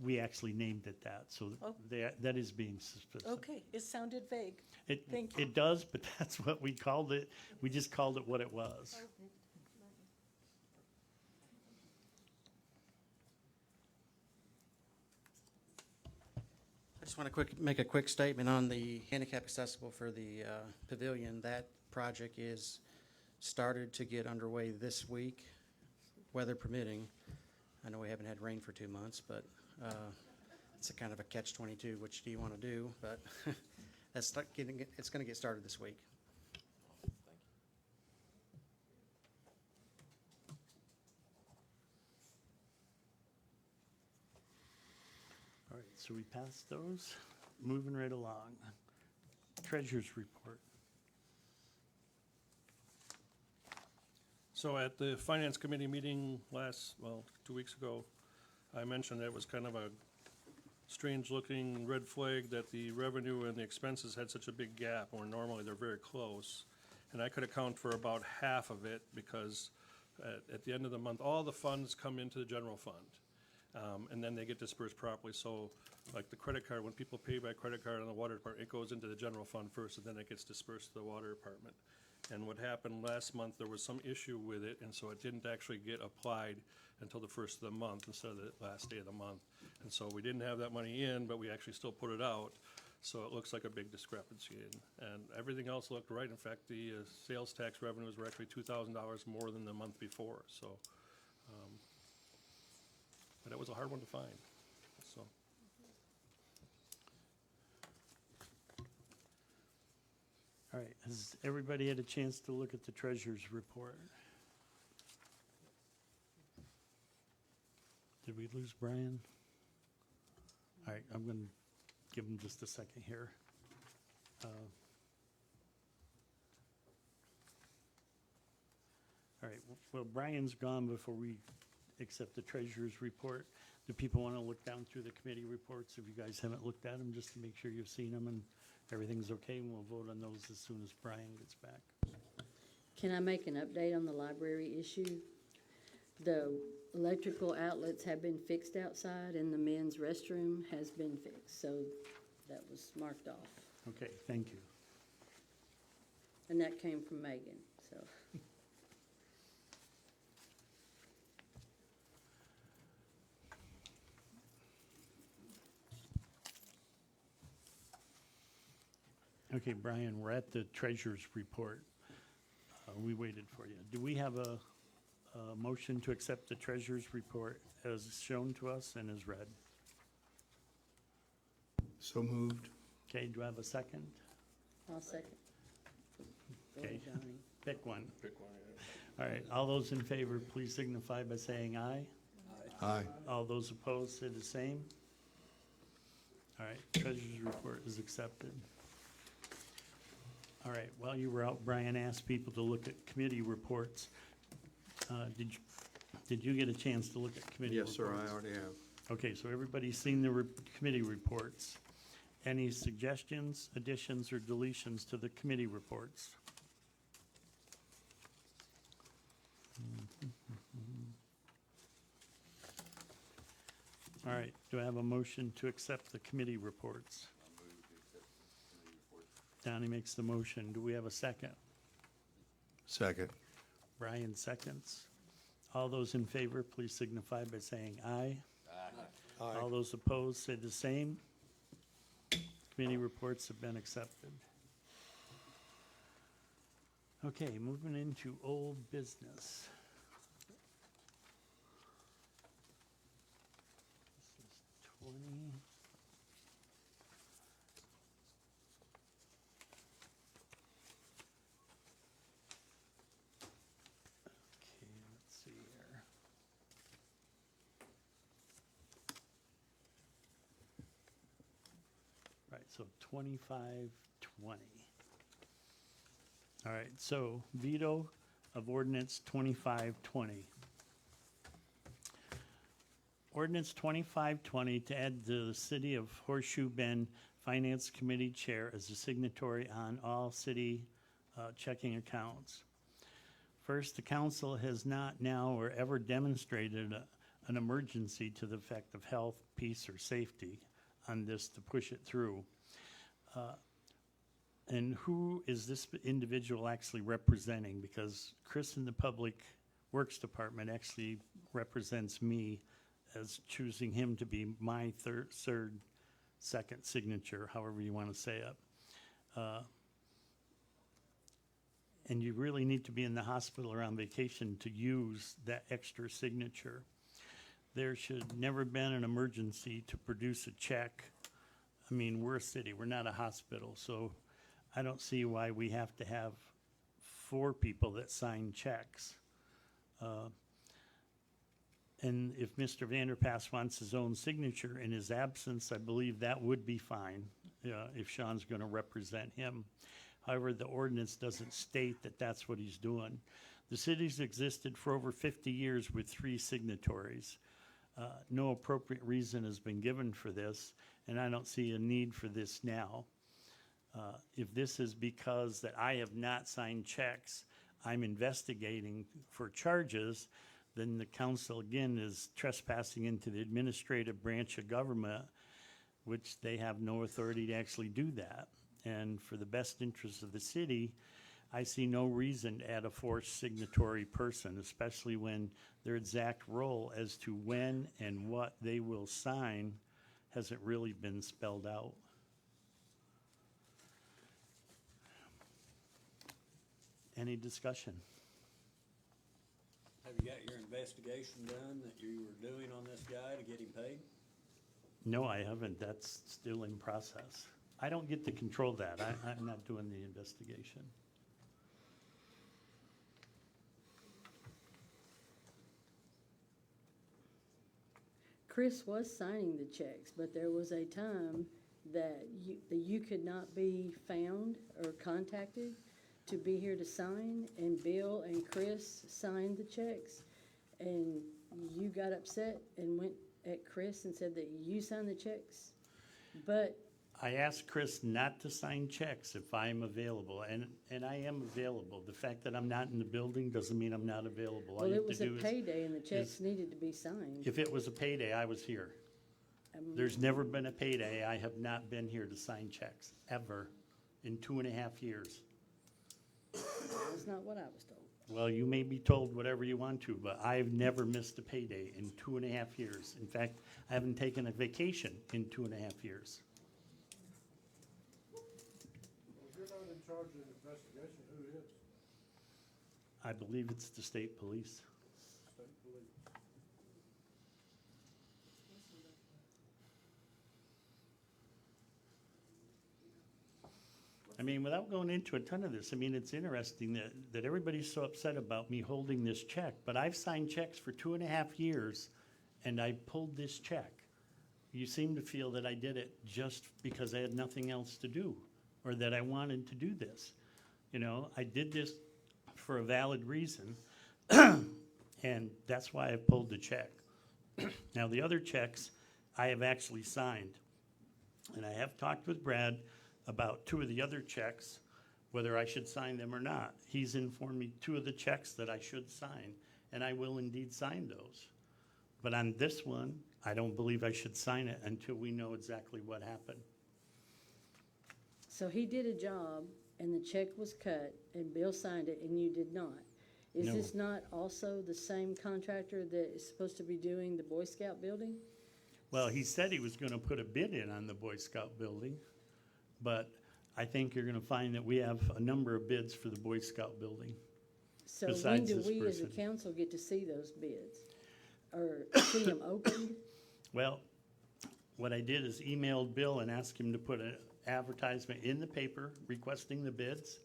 B: we actually named it that. So
A: Oh.
B: that is being specific.
A: Okay, it sounded vague. Thank you.
B: It does, but that's what we called it. We just called it what it was.
M: I just want to make a quick statement on the handicap accessible for the pavilion. That project is started to get underway this week, weather permitting. I know we haven't had rain for 2 months, but it's a kind of a catch-22. Which do you want to do? But it's going to get started this week.
B: All right, so we passed those. Moving right along. Treasurer's report.
U: So at the Finance Committee meeting 2 weeks ago, I mentioned that it was kind of a strange-looking red flag that the revenue and the expenses had such a big gap, where normally they're very close. And I could account for about half of it because at the end of the month, all the funds come into the general fund. And then they get dispersed properly. So like the credit card, when people pay by credit card on the water department, it goes into the general fund first, and then it gets dispersed to the water department. And what happened last month, there was some issue with it, and so it didn't actually get applied until the first of the month instead of the last day of the month. And so we didn't have that money in, but we actually still put it out. So it looks like a big discrepancy. And everything else looked right. In fact, the sales tax revenues were actually $2,000 more than the month before. So, but it was a hard one to find. So.
B: All right, has everybody had a chance to look at the treasurer's report? Did we lose Brian? All right, I'm going to give him just a second here. All right, well, Brian's gone before we accept the treasurer's report. Do people want to look down through the committee reports if you guys haven't looked at them, just to make sure you've seen them and everything's okay? And we'll vote on those as soon as Brian gets back.
I: Can I make an update on the library issue? The electrical outlets have been fixed outside and the men's restroom has been fixed, so that was marked off.
B: Okay, thank you.
I: And that came from Megan, so.
B: Okay, Brian, we're at the treasurer's report. We waited for you. Do we have a motion to accept the treasurer's report as shown to us and as read?
E: So moved.
B: Okay, do I have a second?
I: I'll second. Go
B: Okay,
I: ahead, Johnny.
B: pick one.
H: Pick one, yeah.
B: All right, all those in favor, please signify by saying aye.
E: Aye.
B: All those opposed, say the same. All right, treasurer's report is accepted. All right, while you were out, Brian asked people to look at committee reports. Did you get a chance to look at committee reports?
E: Yes, sir, I already have.
B: Okay, so everybody's seen the committee reports. Any suggestions, additions, or deletions to the committee reports? All right, do I have a motion to accept the committee reports? Donnie makes the motion. Do we have a second?
E: Second.
B: Brian seconds. All those in favor, please signify by saying aye.
E: Aye.
B: All those opposed, say the same. Committee reports have been accepted. Okay, moving into old business. This is 20. Okay, let's see here. Right, so 2520. All right, so veto of ordinance 2520. Ordinance 2520 to add the City of Horseshoe Bend Finance Committee Chair as a signatory on all city checking accounts. First, the council has not now or ever demonstrated an emergency to the effect of health, peace, or safety on this to push it through. And who is this individual actually representing? Because Chris in the Public Works Department actually represents me as choosing him to be my second signature, however you want to say it. And you really need to be in the hospital or on vacation to use that extra signature. There should never been an emergency to produce a check. I mean, we're a city, we're not a hospital, so I don't see why we have to have 4 people that sign checks. And if Mr. Vanderpass wants his own signature in his absence, I believe that would be fine, if Sean's going to represent him. However, the ordinance doesn't state that that's what he's doing. The city's existed for over 50 years with 3 signatories. No appropriate reason has been given for this, and I don't see a need for this now. If this is because that I have not signed checks, I'm investigating for charges, then the council again is trespassing into the administrative branch of government, which they have no authority to actually do that. And for the best interest of the city, I see no reason to add a 4th signatory person, especially when their exact role as to when and what they will sign hasn't really been spelled out. Any discussion?
G: Have you got your investigation done that you were doing on this guy to get him paid?
B: No, I haven't. That's still in process. I don't get to control that. I'm not doing the investigation.
I: Chris was signing the checks, but there was a time that you could not be found or contacted to be here to sign, and Bill and Chris signed the checks, and you got upset and went at Chris and said that you signed the checks, but
B: I asked Chris not to sign checks if I'm available, and I am available. The fact that I'm not in the building doesn't mean I'm not available. All
I: well,
B: you
I: it
B: have
I: was
B: to
I: a
B: do is-
I: payday and the checks needed to be signed.
B: If it was a payday, I was here. There's never been a payday. I have not been here to sign checks, ever, in 2.5 years.
I: That's not what I was told.
B: Well, you may be told whatever you want to, but I've never missed a payday in 2.5 years. In fact, I haven't taken a vacation in 2.5 years.
J: If you're not in charge of the investigation, who is?
B: I believe it's the state police.
J: State police.
B: I mean, without going into a ton of this, I mean, it's interesting that everybody's so upset about me holding this check, but I've signed checks for 2.5 years, and I pulled this check. You seem to feel that I did it just because I had nothing else to do, or that I wanted to do this. You know, I did this for a valid reason, and that's why I pulled the check. Now, the other checks I have actually signed, and I have talked with Brad about 2 of the other checks, whether I should sign them or not. He's informed me 2 of the checks that I should sign, and I will indeed sign those. But on this one, I don't believe I should sign it until we know exactly what happened.
I: So he did a job, and the check was cut, and Bill signed it, and you did not. Is
B: No.
I: this not also the same contractor that is supposed to be doing the Boy Scout building?
B: Well, he said he was gonna put a bid in on the Boy Scout building, but I think you're gonna find that we have a number of bids for the Boy Scout building.
I: So when
B: Besides
I: do
B: this
I: we as a
B: person.
I: council get to see those bids? Or see them opened?
B: Well, what I did is emailed Bill and asked him to put an advertisement in the paper requesting the bids.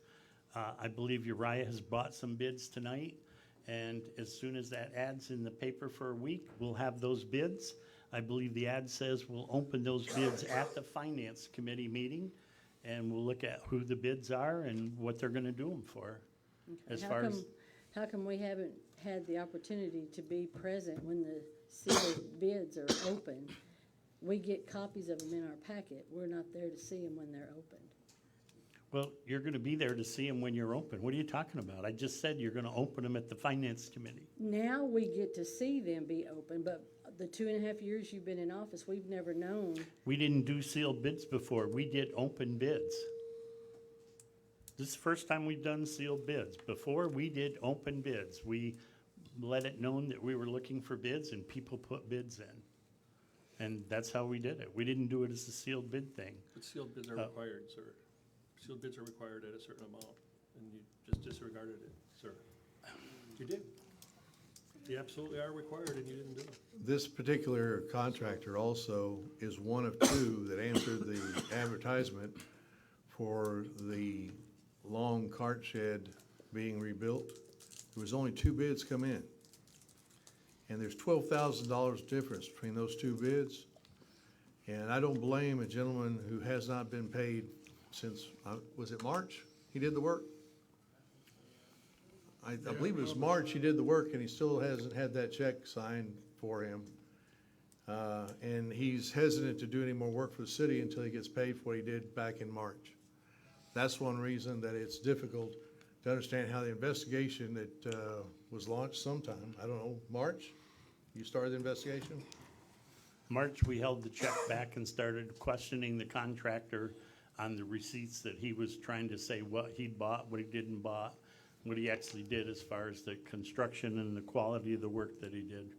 B: I believe Uriah has bought some bids tonight, and as soon as that ad's in the paper for a week, we'll have those bids. I believe the ad says we'll open those bids at the finance committee meeting, and we'll look at who the bids are and what they're gonna do them for. As far as,
I: How come we haven't had the opportunity to be present when the sealed bids are open? We get copies of them in our packet. We're not there to see them when they're opened.
B: well, you're gonna be there to see them when you're open. What are you talking about? I just said you're gonna open them at the finance committee.
I: Now we get to see them be open, but the 2.5 years you've been in office, we've never known.
B: We didn't do sealed bids before. We did open bids. This is the first time we've done sealed bids. Before, we did open bids. We let it known that we were looking for bids, and people put bids in. And that's how we did it. We didn't do it as a sealed bid thing.
U: But sealed bids are required, sir. Sealed bids are required at a certain amount, and you just disregarded it, sir. You did. They absolutely are required, and you didn't do it.
E: This particular contractor also is one of 2 that answered the advertisement for the long cart shed being rebuilt. There was only 2 bids come in. And there's $12,000 difference between those 2 bids. And I don't blame a gentleman who has not been paid since, was it March he did the work? I believe it was March he did the work, and he still hasn't had that check signed for him. And he's hesitant to do any more work for the city until he gets paid for what he did back in March. That's one reason that it's difficult to understand how the investigation that was launched sometime, I don't know, March? You started the investigation?
B: March, we held the check back and started questioning the contractor on the receipts that he was trying to say what he bought, what he didn't bought, what he actually did as far as the construction and the quality of the work that he did.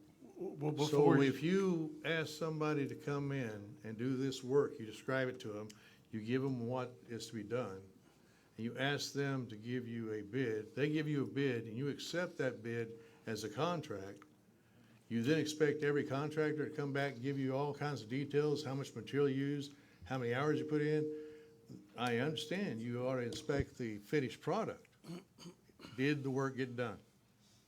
E: So if you ask somebody to come in and do this work, you describe it to them, you give them what is to be done, and you ask them to give you a bid, they give you a bid, and you accept that bid as a contract, you then expect every contractor to come back and give you all kinds of details, how much material you used, how many hours you put in. I understand you ought to inspect the finished product. Did the work get done?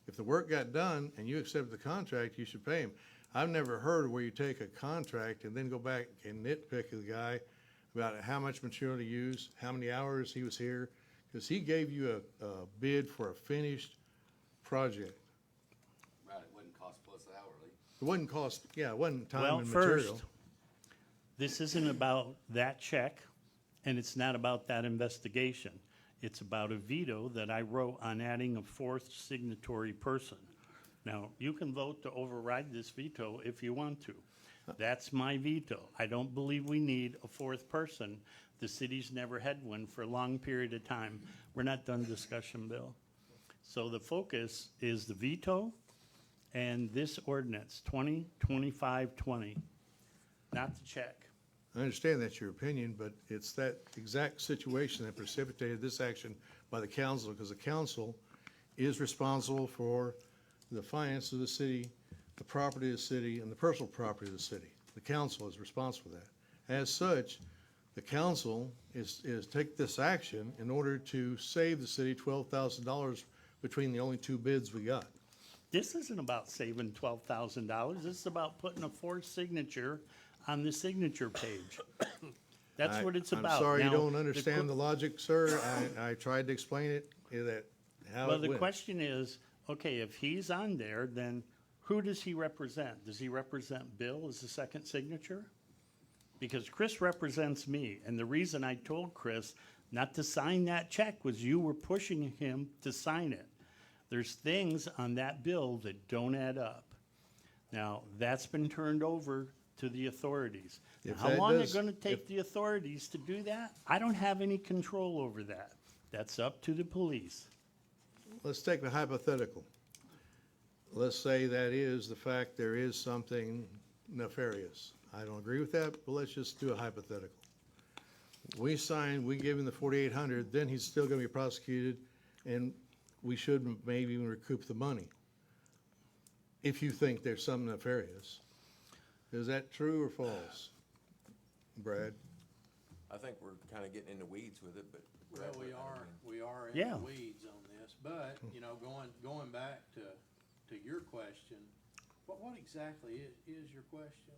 E: If the work got done and you accept the contract, you should pay him. I've never heard where you take a contract and then go back and nitpick the guy about how much material to use, how many hours he was here, because he gave you a bid for a finished project.
O: Right, it wouldn't cost plus hourly.
E: It wasn't cost, yeah, it wasn't time
B: Well,
E: and material.
B: first, this isn't about that check, and it's not about that investigation. It's about a veto that I wrote on adding a fourth signatory person. Now, you can vote to override this veto if you want to. That's my veto. I don't believe we need a fourth person. The city's never had one for a long period of time. We're not done discussion, Bill. So the focus is the veto and this ordinance, 2025-20, not the check.
E: I understand that's your opinion, but it's that exact situation that precipitated this action by the council, because the council is responsible for the finance of the city, the property of the city, and the personal property of the city. The council is responsible for that. As such, the council is take this action in order to save the city $12,000 between the only two bids we got.
B: This isn't about saving $12,000. This is about putting a fourth signature on the signature page. That's what it's about.
E: I'm sorry you
B: Now,
E: don't understand the logic, sir. I tried to explain it, that how
B: Well,
E: it
B: the
E: went.
B: question is, okay, if he's on there, then who does he represent? Does he represent Bill as the second signature? Because Chris represents me, and the reason I told Chris not to sign that check was you were pushing him to sign it. There's things on that bill that don't add up. Now, that's been turned over to the authorities. Now,
E: If
B: how
E: that
B: long
E: does-
B: it's gonna take the authorities to do that? I don't have any control over that. That's up to the police.
E: Let's take the hypothetical. Let's say that is the fact there is something nefarious. I don't agree with that, but let's just do a hypothetical. We give him the 4,800, then he's still gonna be prosecuted, and we should maybe even recoup the money. If you think there's something nefarious. Is that true or false, Brad?
N: I think we're kinda getting in the weeds with it, but.
T: Well, we are in
B: Yeah.
T: the weeds on this, but, you know, going back to your question, what exactly is your question?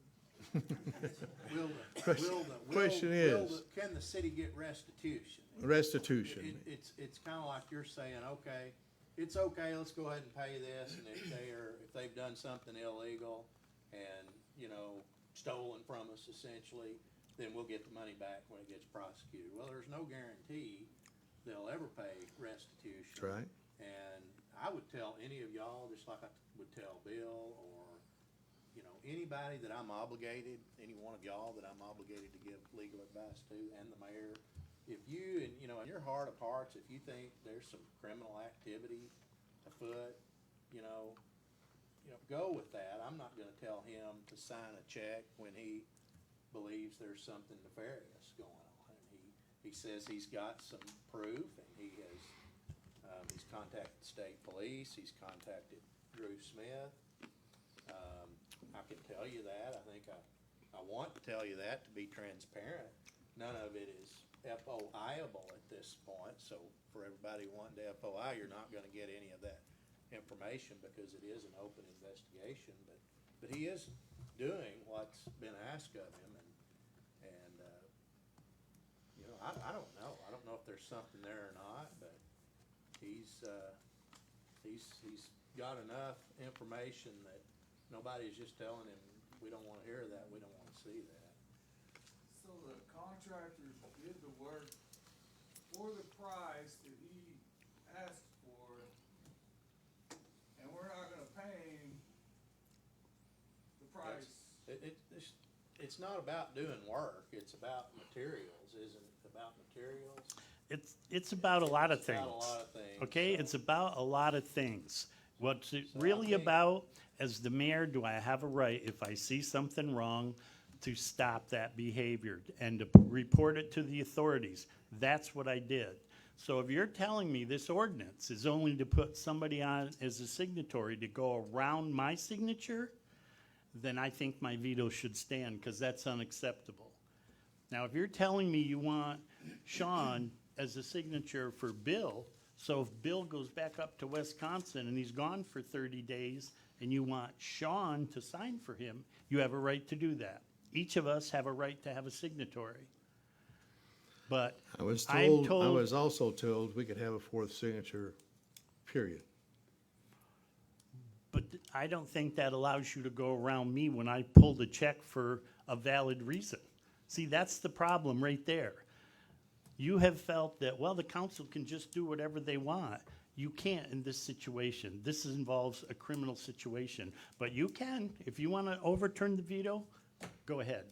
E: Question is-
T: Can the city get restitution?
E: Restitution.
T: It's kinda like you're saying, okay, it's okay, let's go ahead and pay this, and if they've done something illegal and, you know, stolen from us essentially, then we'll get the money back when it gets prosecuted. Well, there's no guarantee they'll ever pay restitution.
E: That's right.
T: And I would tell any of y'all, just like I would tell Bill or, you know, anybody that I'm obligated, any one of y'all that I'm obligated to give legal advice to, and the mayor, if you, and you know, in your heart of hearts, if you think there's some criminal activity afoot, you know, go with that. I'm not gonna tell him to sign a check when he believes there's something nefarious going on. And he says he's got some proof, and he's contacted state police, he's contacted Drew Smith. I can tell you that, I think I want to tell you that to be transparent. None of it is FOI-able at this point, so for everybody wanting to FOI, you're not gonna get any of that information because it is an open investigation, but he is doing what's been asked of him, and you know, I don't know. I don't know if there's something there or not, but he's got enough information that nobody's just telling him, we don't wanna hear that, we don't wanna see that.
D: So the contractors did the work for the price that he asked for, and we're not gonna pay him the price.
T: It's not about doing work, it's about materials, isn't it about materials?
B: It's about a lot of
T: It's
B: things.
T: about a lot of things,
B: Okay,
T: so-
B: it's about a lot of things. What's it really about, as the mayor, do I have a right, if I see something wrong, to stop that behavior and to report it to the authorities? That's what I did. So if you're telling me this ordinance is only to put somebody on as a signatory to go around my signature, then I think my veto should stand, because that's unacceptable. Now, if you're telling me you want Sean as a signature for Bill, so if Bill goes back up to Wisconsin and he's gone for 30 days and you want Sean to sign for him, you have a right to do that. Each of us have a right to have a signatory. But
E: I was
B: I'm
E: told, I was also told we could have a fourth signature, period.
B: But I don't think that allows you to go around me when I pull the check for a valid reason. See, that's the problem right there. You have felt that, well, the council can just do whatever they want. You can't in this situation. This involves a criminal situation. But you can, if you want to overturn the veto, go ahead.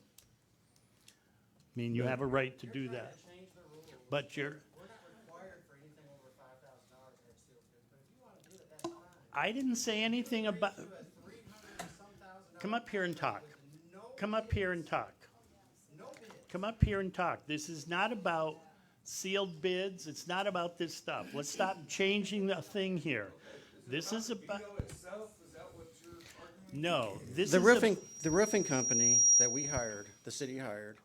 B: I mean, you have a right to do that. But you're,
M: We're not required for anything over $5,000 to have sealed bids, but if you want to do it, that's fine.
B: I didn't say anything about, come up here and talk. Come up here and talk. Come up here and talk. This is not about sealed bids. It's not about this stuff. Let's stop changing the thing here. This is about, no, this is.
M: The roofing company that we hired, the city hired,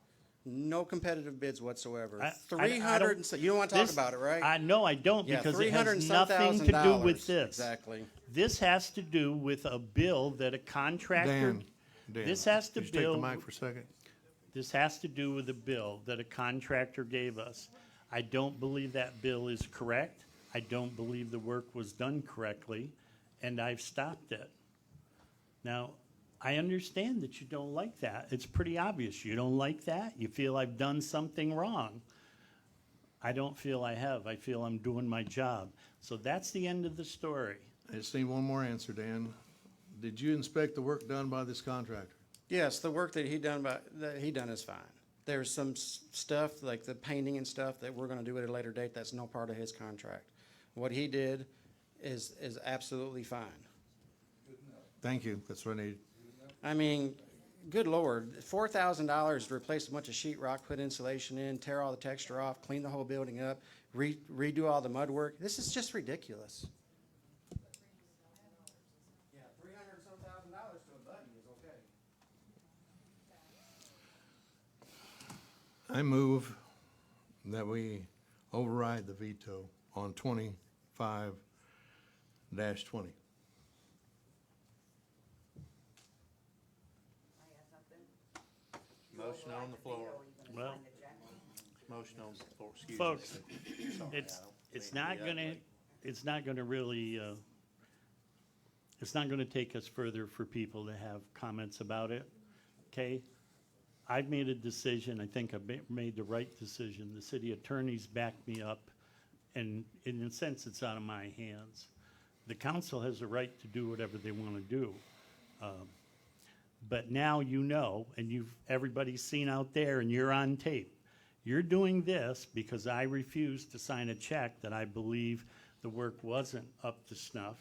M: no competitive bids whatsoever.
B: I
M: 300, and so, you don't want to talk about it, right?
B: No, I don't,
M: Yeah,
B: because it
M: 300 and
B: has
M: some
B: nothing to do
M: $1,000.
B: with this.
M: Exactly.
B: This has to do with a bill that a contractor.
E: Dan,
B: This has to
E: could you take the
B: bill.
E: mic for a second?
B: This has to do with a bill that a contractor gave us. I don't believe that bill is correct. I don't believe the work was done correctly, and I've stopped it. Now, I understand that you don't like that. It's pretty obvious. You don't like that. You feel I've done something wrong. I don't feel I have. I feel I'm doing my job. So that's the end of the story.
E: I just need one more answer, Dan. Did you inspect the work done by this contractor?
M: Yes, the work that he done is fine. There's some stuff, like the painting and stuff, that we're gonna do at a later date, that's no part of his contract. What he did is absolutely fine.
E: Thank you, that's what I need.
M: I mean, good Lord, $4,000 to replace a bunch of sheet rock, put insulation in, tear all the texture off, clean the whole building up, redo all the mud work. This is just ridiculous. Yeah, $300 and some thousand dollars to a buddy is okay.
E: I move that we override the veto on 25-20.
T: Motion on the floor.
B: Well,
T: Motion on the floor, excuse me.
B: folks,
T: Sorry,
B: it's
T: I don't
B: it's
T: mean to
B: not
T: be
B: gonna,
T: ugly.
B: it's not gonna really, it's not gonna take us further for people to have comments about it, okay? I've made a decision, I think I've made the right decision. The city attorney's backed me up, and in a sense, it's out of my hands. The council has a right to do whatever they wanna do. But now you know, and everybody's seen out there, and you're on tape. You're doing this because I refused to sign a check that I believe the work wasn't up to snuff,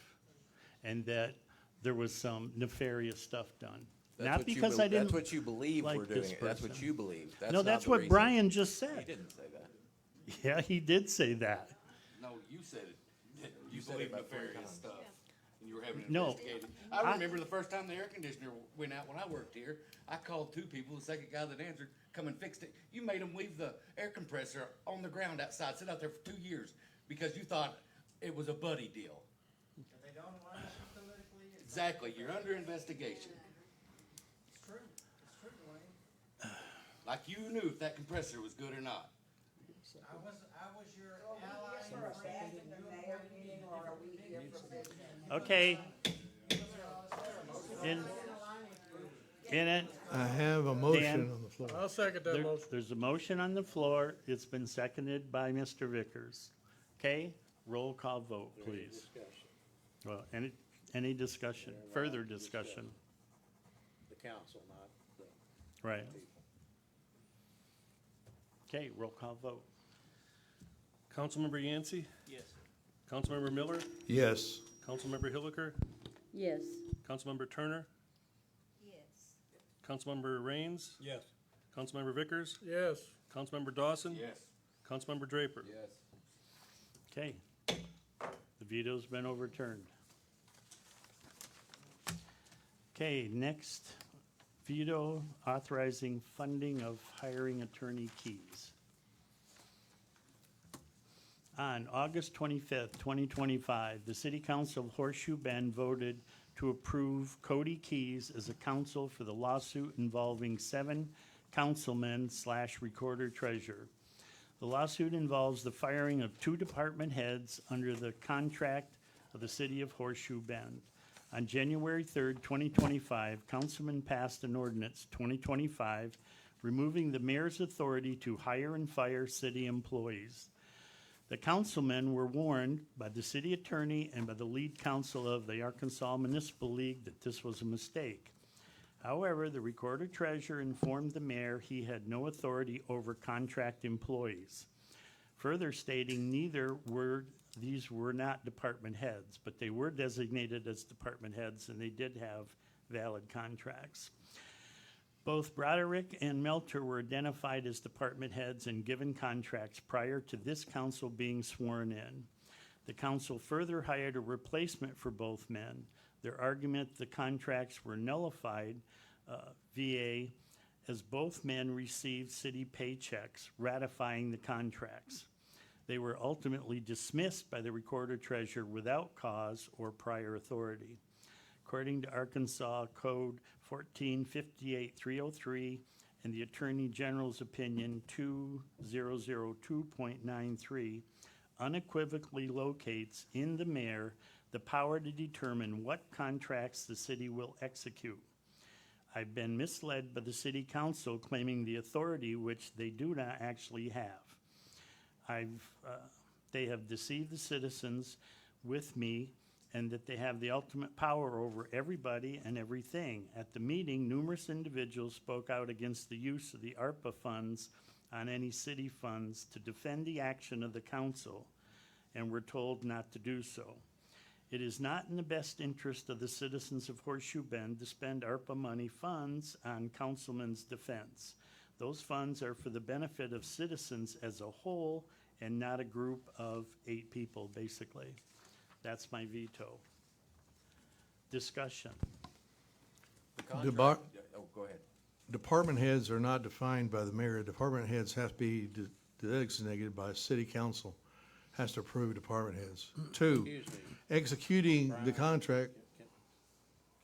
B: and that there was some nefarious stuff done. Not because I didn't.
N: That's what you believe we're
B: like
N: doing
B: this
N: it. That's what
B: person.
N: you believe. That's
B: No,
N: not
B: that's
N: the
B: what
N: reason.
B: Brian just said.
N: He didn't say that.
B: Yeah, he did say that.
O: No, you said it. You
N: said it
O: believe
N: about 3
O: nefarious
N: times.
O: stuff. And you were having it
B: No.
O: investigated. I remember the first time the air conditioner went out when I worked here. I called 2 people. The second guy that answered come and fixed it. You made them leave the air compressor on the ground outside, sit out there for 2 years because you thought it was a buddy deal.
M: They don't allow it politically.
O: Exactly. You're under investigation.
M: It's true, Dwayne.
O: Like you knew if that compressor was good or not.
M: I was your ally and friend, and you avoided me in different meetings.
B: Okay. In it.
E: I have a motion
B: Dan,
E: on the floor.
U: I'll second that motion.
B: There's a motion on the floor. It's been seconded by Mr. Vickers. Okay, roll call vote, please. Well, any discussion, further discussion?
T: The council, not the
B: Right.
T: people.
B: Okay, roll call vote.
U: Councilmember Yancey?
N: Yes.
U: Councilmember Miller?
E: Yes.
U: Councilmember Hilliker?
I: Yes.
U: Councilmember Turner?
Q: Yes.
U: Councilmember Raines?
J: Yes.
U: Councilmember Vickers? Yes. Councilmember Dawson?
O: Yes.
U: Councilmember Draper?
O: Yes.
B: Okay, the veto's been overturned. Okay, next, veto authorizing funding of hiring attorney Keys. On August 25th, 2025, the City Council of Horseshoe Bend voted to approve Cody Keys as a counsel for the lawsuit involving 7 councilmen/recorder treasurer. The lawsuit involves the firing of 2 department heads under the contract of the City of Horseshoe Bend. On January 3rd, 2025, Councilman passed an ordinance 2025 removing the mayor's authority to hire and fire city employees. The councilmen were warned by the city attorney and by the lead counsel of the Arkansas Municipal League that this was a mistake. However, the recorder treasurer informed the mayor he had no authority over contract employees, further stating these were not department heads, but they were designated as department heads and they did have valid contracts. Both Broderick and Melter were identified as department heads and given contracts prior to this council being sworn in. The council further hired a replacement for both men. Their argument the contracts were nullified VA as both men received city paychecks ratifying the contracts. They were ultimately dismissed by the recorder treasurer without cause or prior authority. According to Arkansas Code 1458-303 and the Attorney General's Opinion 2002.93, unequivocally locates in the mayor the power to determine what contracts the city will execute. I've been misled by the city council claiming the authority which they do not actually have. They have deceived the citizens with me and that they have the ultimate power over everybody and everything. At the meeting, numerous individuals spoke out against the use of the ARPA funds on any city funds to defend the action of the council and were told not to do so. It is not in the best interest of the citizens of Horseshoe Bend to spend ARPA money funds on councilmen's defense. Those funds are for the benefit of citizens as a whole and not a group of 8 people, basically. That's my veto. Discussion.
N: The
E: Debar-
N: contract, oh, go ahead.
E: Department heads are not defined by the mayor. Department heads have to be designated by city council, has to approve department heads. 2,
T: Excuse me.
E: executing the
T: Brian,
E: contract,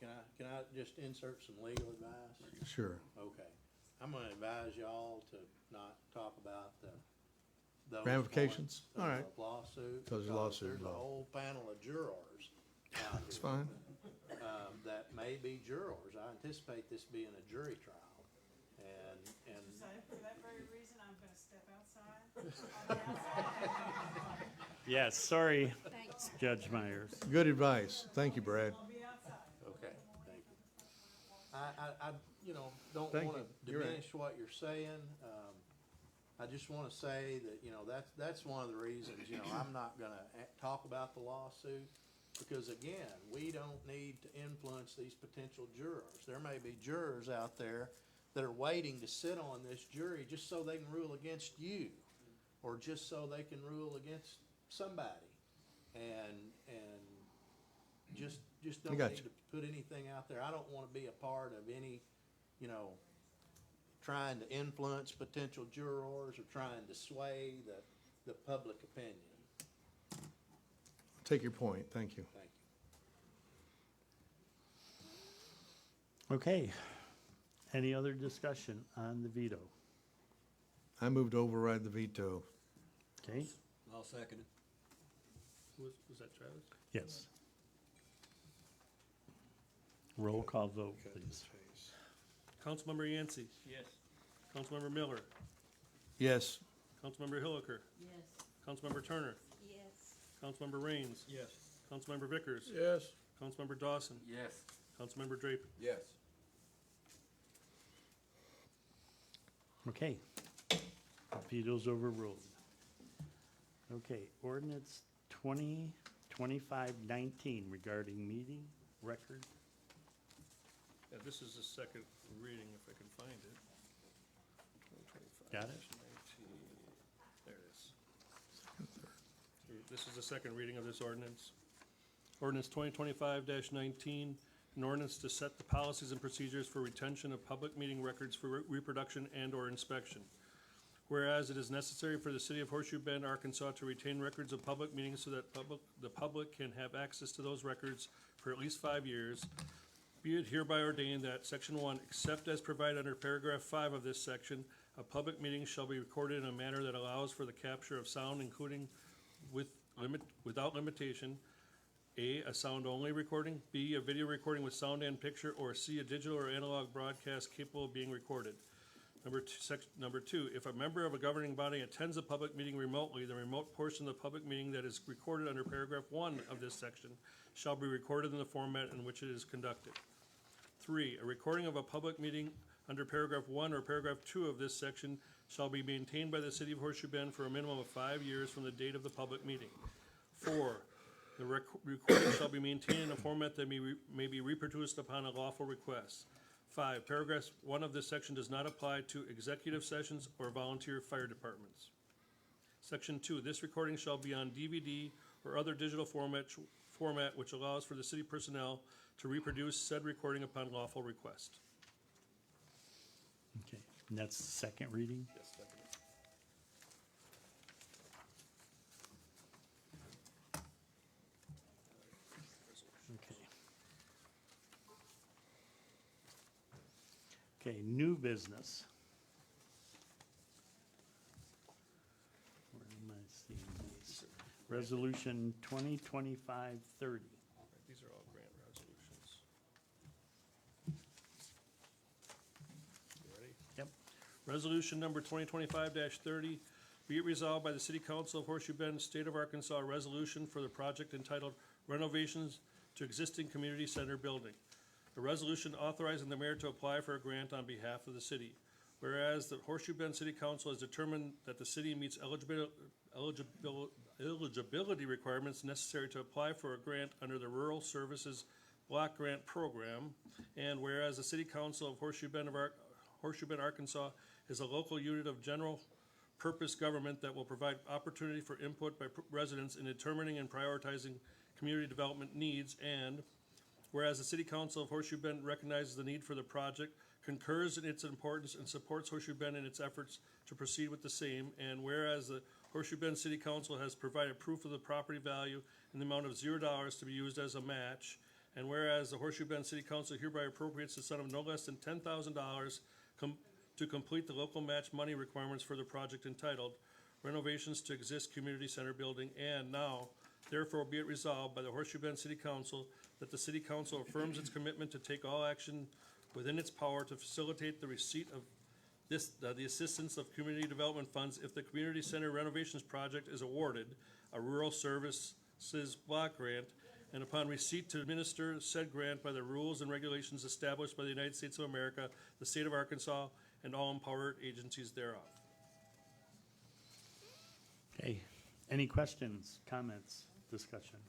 T: Can I just insert some legal advice?
E: sure.
T: Okay. I'm gonna advise y'all to not talk about those
E: Ramifications?
T: points of
E: All right.
T: the lawsuit.
E: Because there's a
T: because
E: lawsuit
T: There's a
E: involved.
T: whole panel of jurors out
E: That's
T: here,
E: fine.
T: that may be jurors. I anticipate this being a jury trial. And
V: So for that very reason, I'm gonna step outside.
B: Yes, sorry,
Q: Thanks.
B: Judge Myers.
E: Good advice. Thank you, Brad.
T: Okay, thank you. I don't
E: Thank
T: wanna
E: you. You're right.
T: diminish what you're saying. I just wanna say that, that's one of the reasons, I'm not gonna talk about the lawsuit. Because again, we don't need to influence these potential jurors. There may be jurors out there that are waiting to sit on this jury just so they can rule against you, or just so they can rule against somebody. And just don't
E: got
T: need
E: you.
T: to put anything out there. I don't wanna be a part of any, trying to influence potential jurors or trying to sway the public opinion.
E: Take your point. Thank you.
T: Thank you.
B: Okay. Any other discussion on the veto?
E: I moved to override the veto.
B: Okay,
G: I'll second it.
U: Was that Travis?
B: yes. Roll call vote, please.
U: Councilmember Yancey.
G: Yes.
U: Councilmember Miller.
E: Yes.
U: Councilmember Hilliker.
I: Yes.
U: Councilmember Turner.
Q: Yes.
U: Councilmember Raines.
G: Yes.
U: Councilmember Vickers.
S: Yes.
U: Councilmember Dawson.
O: Yes.
U: Councilmember Draper.
N: Yes.
B: Okay. Veto's overruled. Okay, ordinance 2025-19 regarding meeting record.
U: Yeah, this is the second reading, if I can find it. 2025-19.
B: Got it?
U: There it is. This is the second reading of this ordinance. Ordinance 2025-19, an ordinance to set the policies and procedures for retention of public meeting records for reproduction and/or inspection. Whereas it is necessary for the city of Horseshoe Bend, Arkansas to retain records of public meetings so that the public can have access to those records for at least 5 years, be it hereby ordained that Section 1, except as provided under paragraph 5 of this section, a public meeting shall be recorded in a manner that allows for the capture of sound, including without limitation, A, a sound-only recording, B, a video recording with sound and picture, or C, a digital or analog broadcast capable of being recorded. Number two, if a member of a governing body attends a public meeting remotely, the remote portion of the public meeting that is recorded under paragraph 1 of this section shall be recorded in the format in which it is conducted. 3, a recording of a public meeting under paragraph 1 or paragraph 2 of this section shall be maintained by the city of Horseshoe Bend for a minimum of 5 years from the date of the public meeting. 4, the recording shall be maintained in a format that may be reproduced upon a lawful request. 5, paragraph 1 of this section does not apply to executive sessions or volunteer fire departments. Section 2, this recording shall be on DVD or other digital format which allows for the city personnel to reproduce said recording upon lawful request.
B: Okay, and that's the second reading?
U: Yes, second.
B: Okay. Okay, new business. Where am I seeing these? Resolution 2025-30.
U: These are all grant resolutions. You ready?
B: Yep.
U: Resolution number 2025-30, be it resolved by the City Council of Horseshoe Bend, State of Arkansas, a resolution for the project entitled Renovations to Existing Community Center Building. A resolution authorizing the mayor to apply for a grant on behalf of the city. Whereas the Horseshoe Bend City Council has determined that the city meets eligibility requirements necessary to apply for a grant under the Rural Services Block Grant Program. And whereas the City Council of Horseshoe Bend, Arkansas is a local unit of general purpose government that will provide opportunity for input by residents in determining and prioritizing community development needs. And whereas the City Council of Horseshoe Bend recognizes the need for the project, concurs in its importance, and supports Horseshoe Bend in its efforts to proceed with the same. And whereas the Horseshoe Bend City Council has provided proof of the property value in the amount of $0 to be used as a match. And whereas the Horseshoe Bend City Council hereby appropriates the sum of no less than $10,000 to complete the local match money requirements for the project entitled Renovations to Exist Community Center Building. And now, therefore, be it resolved by the Horseshoe Bend City Council that the City Council affirms its commitment to take all action within its power to facilitate the receipt of the assistance of community development funds if the community center renovations project is awarded a rural services block grant, and upon receipt to administer said grant by the rules and regulations established by the United States of America, the state of Arkansas, and all empowered agencies thereof.
B: Okay, any questions, comments, discussion?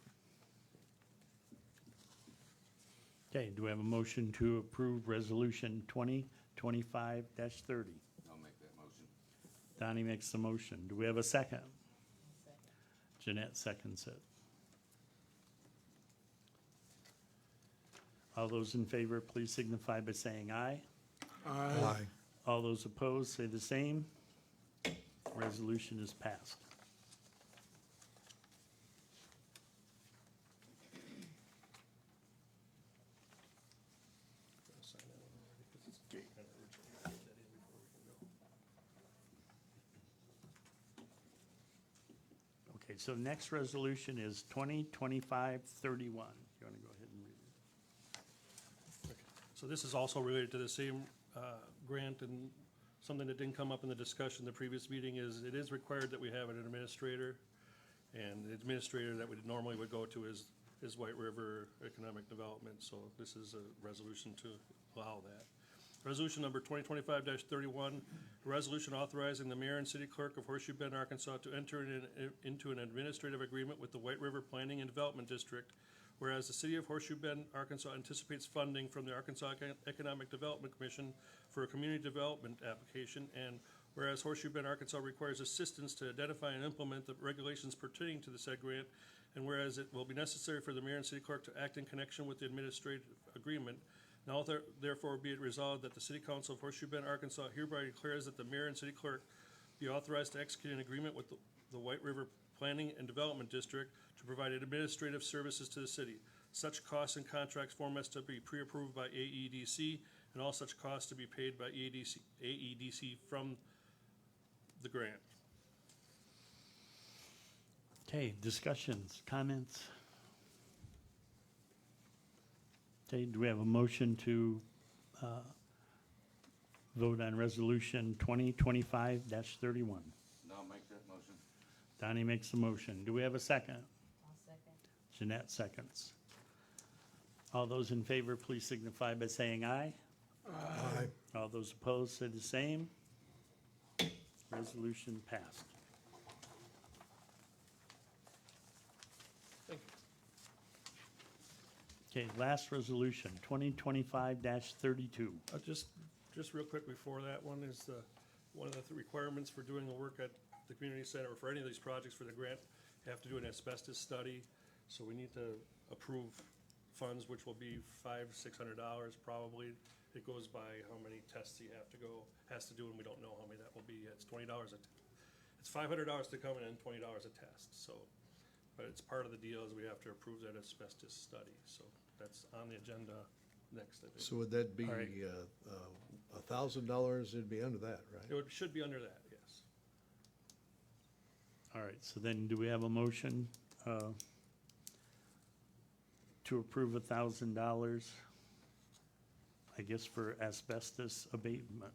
B: Okay, do we have a motion to approve Resolution 2025-30?
O: I'll make that motion.
B: Donnie makes the motion. Do we have a second? Jeanette seconds it. All those in favor, please signify by saying aye.
E: Aye.
B: All those opposed, say the same. Resolution is passed. Okay, so next resolution is 2025-31. You want to go ahead and read it?
U: So this is also related to the same grant, and something that didn't come up in the discussion the previous meeting is it is required that we have an administrator, and the administrator that we normally would go to is White River Economic Development, so this is a resolution to allow that. Resolution number 2025-31, a resolution authorizing the mayor and city clerk of Horseshoe Bend, Arkansas to enter into an administrative agreement with the White River Planning and Development District, whereas the city of Horseshoe Bend, Arkansas anticipates funding from the Arkansas Economic Development Commission for a community development application, and whereas Horseshoe Bend, Arkansas requires assistance to identify and implement the regulations pertaining to the said grant, and whereas it will be necessary for the mayor and city clerk to act in connection with the administrative agreement, now therefore be it resolved that the city council of Horseshoe Bend, Arkansas hereby declares that the mayor and city clerk be authorized to execute an agreement with the White River Planning and Development District to provide administrative services to the city. Such costs and contracts formats to be pre-approved by AEDC, and all such costs to be paid by AEDC from the grant.
B: Okay, discussions, comments? Okay, do we have a motion to vote on resolution 2025-31?
O: I'll make that motion.
B: Donnie makes the motion. Do we have a second?
I: I'll second.
B: Jeanette seconds. All those in favor, please signify by saying aye.
E: Aye.
B: All those opposed, say the same. Resolution passed.
U: Thank you.
B: Okay, last resolution, 2025-32.
U: Just real quick before that one is one of the requirements for doing the work at the community center, or for any of these projects for the grant, you have to do an asbestos study. So we need to approve funds, which will be $500-600 probably. It goes by how many tests he has to do, and we don't know how many that will be yet. It's $20 it's $500 to come in and $20 a test, so. But it's part of the deal is we have to approve that asbestos study, so that's on the agenda next, I think.
E: So would that be
B: All right.
E: $1,000? It'd be under that, right?
U: Should be under that, yes.
B: All right, so then do we have a motion to approve $1,000, I guess, for asbestos abatement?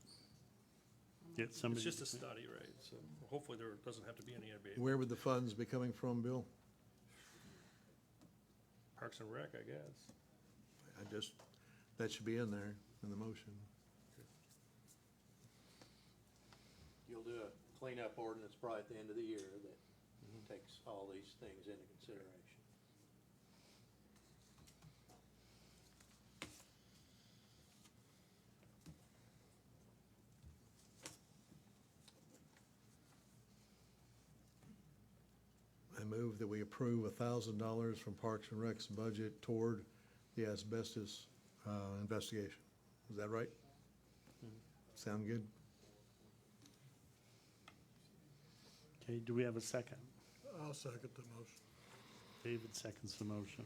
B: Get somebody.
U: It's just a study, right, so hopefully there doesn't have to be any abatement.
E: Where would the funds be coming from, Bill?
U: Parks and Rec, I guess.
E: That should be in there, in the motion.
T: You'll do a cleanup ordinance probably at the end of the year that takes all these things into consideration.
E: I move that we approve $1,000 from Parks and Rec's budget toward the asbestos investigation. Is that right? Sound good?
B: Okay, do we have a second?
S: I'll second the motion.
B: David seconds the motion.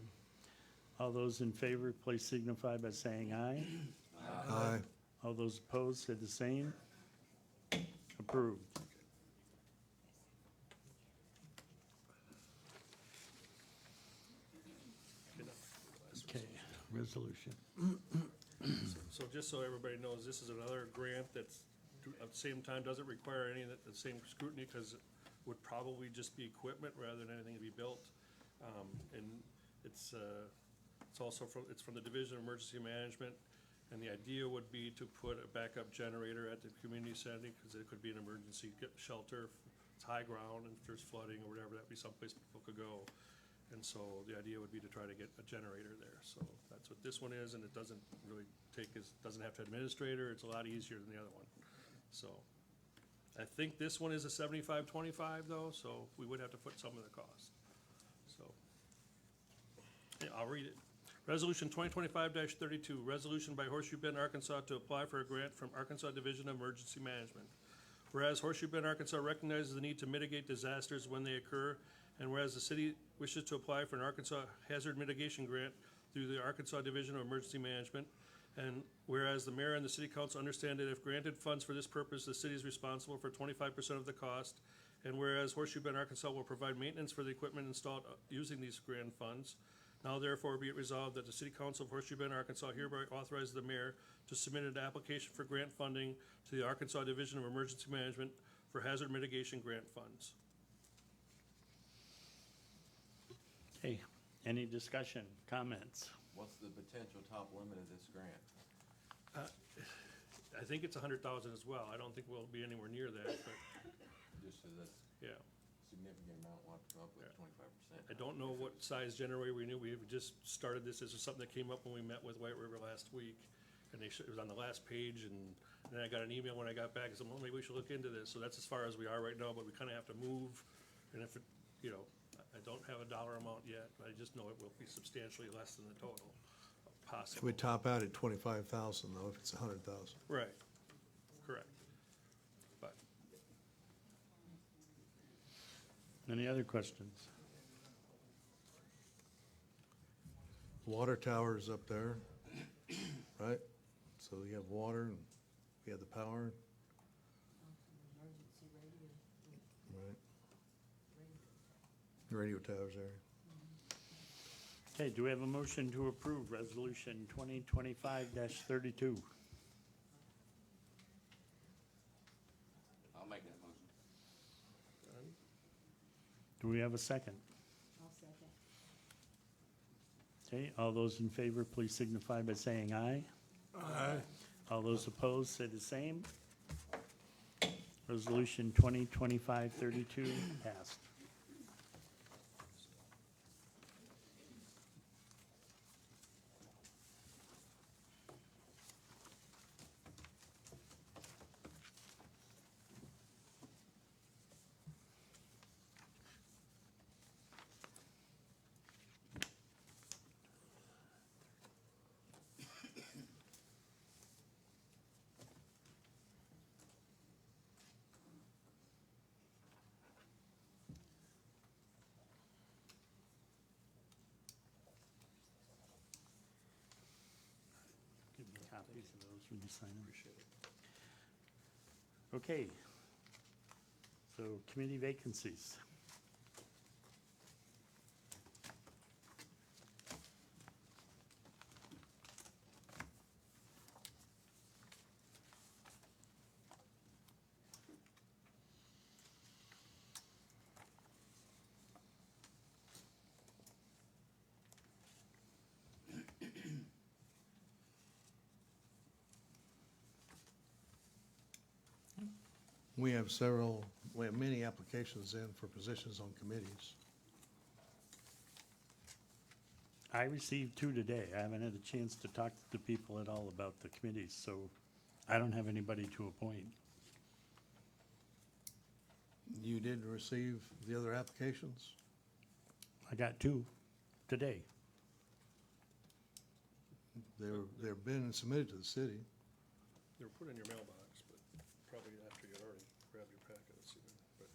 B: All those in favor, please signify by saying aye.
E: Aye.
B: All those opposed, say the same. Approved. Okay, resolution.
U: So just so everybody knows, this is another grant that's, at the same time, doesn't require any of the same scrutiny, because it would probably just be equipment rather than anything to be built. And it's also from the Division of Emergency Management, and the idea would be to put a backup generator at the community center, because it could be an emergency shelter. It's high ground, and if there's flooding or whatever, that'd be someplace people could go. And so the idea would be to try to get a generator there. So that's what this one is, and it doesn't really doesn't have to administrator. It's a lot easier than the other one. So I think this one is a 75-25 though, so we would have to put some of the cost. So, yeah, I'll read it. Resolution 2025-32, resolution by Horseshoe Bend, Arkansas to apply for a grant from Arkansas Division of Emergency Management. Whereas Horseshoe Bend, Arkansas recognizes the need to mitigate disasters when they occur, and whereas the city wishes to apply for an Arkansas Hazard Mitigation Grant through the Arkansas Division of Emergency Management, and whereas the mayor and the city council understand that if granted funds for this purpose, the city is responsible for 25% of the cost, and whereas Horseshoe Bend, Arkansas will provide maintenance for the equipment installed using these grant funds, now therefore be it resolved that the city council of Horseshoe Bend, Arkansas hereby authorizes the mayor to submit an application for grant funding to the Arkansas Division of Emergency Management for hazard mitigation grant funds.
B: Okay, any discussion, comments?
N: What's the potential top limit of this grant?
U: I think it's 100,000 as well. I don't think we'll be anywhere near that, but
N: Just so that's
U: yeah.
N: significant amount, we'll have to come up with 25%.
U: I don't know what size generator we knew. We just started this. This was something that came up when we met with White River last week. And it was on the last page, and then I got an email when I got back and said, well, maybe we should look into this. So that's as far as we are right now, but we kind of have to move. And if it, I don't have a dollar amount yet, but I just know it will be substantially less than the total
E: If
U: possible.
E: we top out at 25,000 though, if it's 100,000.
U: Right, correct. But
B: Any other questions?
E: Water tower's up there, right? So you have water and you have the power. Right. The radio tower's there.
B: Okay, do we have a motion to approve Resolution 2025-32?
O: I'll make that motion.
B: Do we have a second?
I: I'll second.
B: Okay, all those in favor, please signify by saying aye.
S: Aye.
B: All those opposed, say the same. Resolution 2025-32 passed. Give me copies of those when you sign them. Okay. So committee vacancies.
E: We have many applications in for positions on committees.
B: I received 2 today. I haven't had a chance to talk to the people at all about the committees, so I don't have anybody to appoint.
E: You did receive the other applications?
B: I got 2 today.
E: They're been submitted to the city.
U: they were put in your mailbox, but probably after you already grabbed your packets, but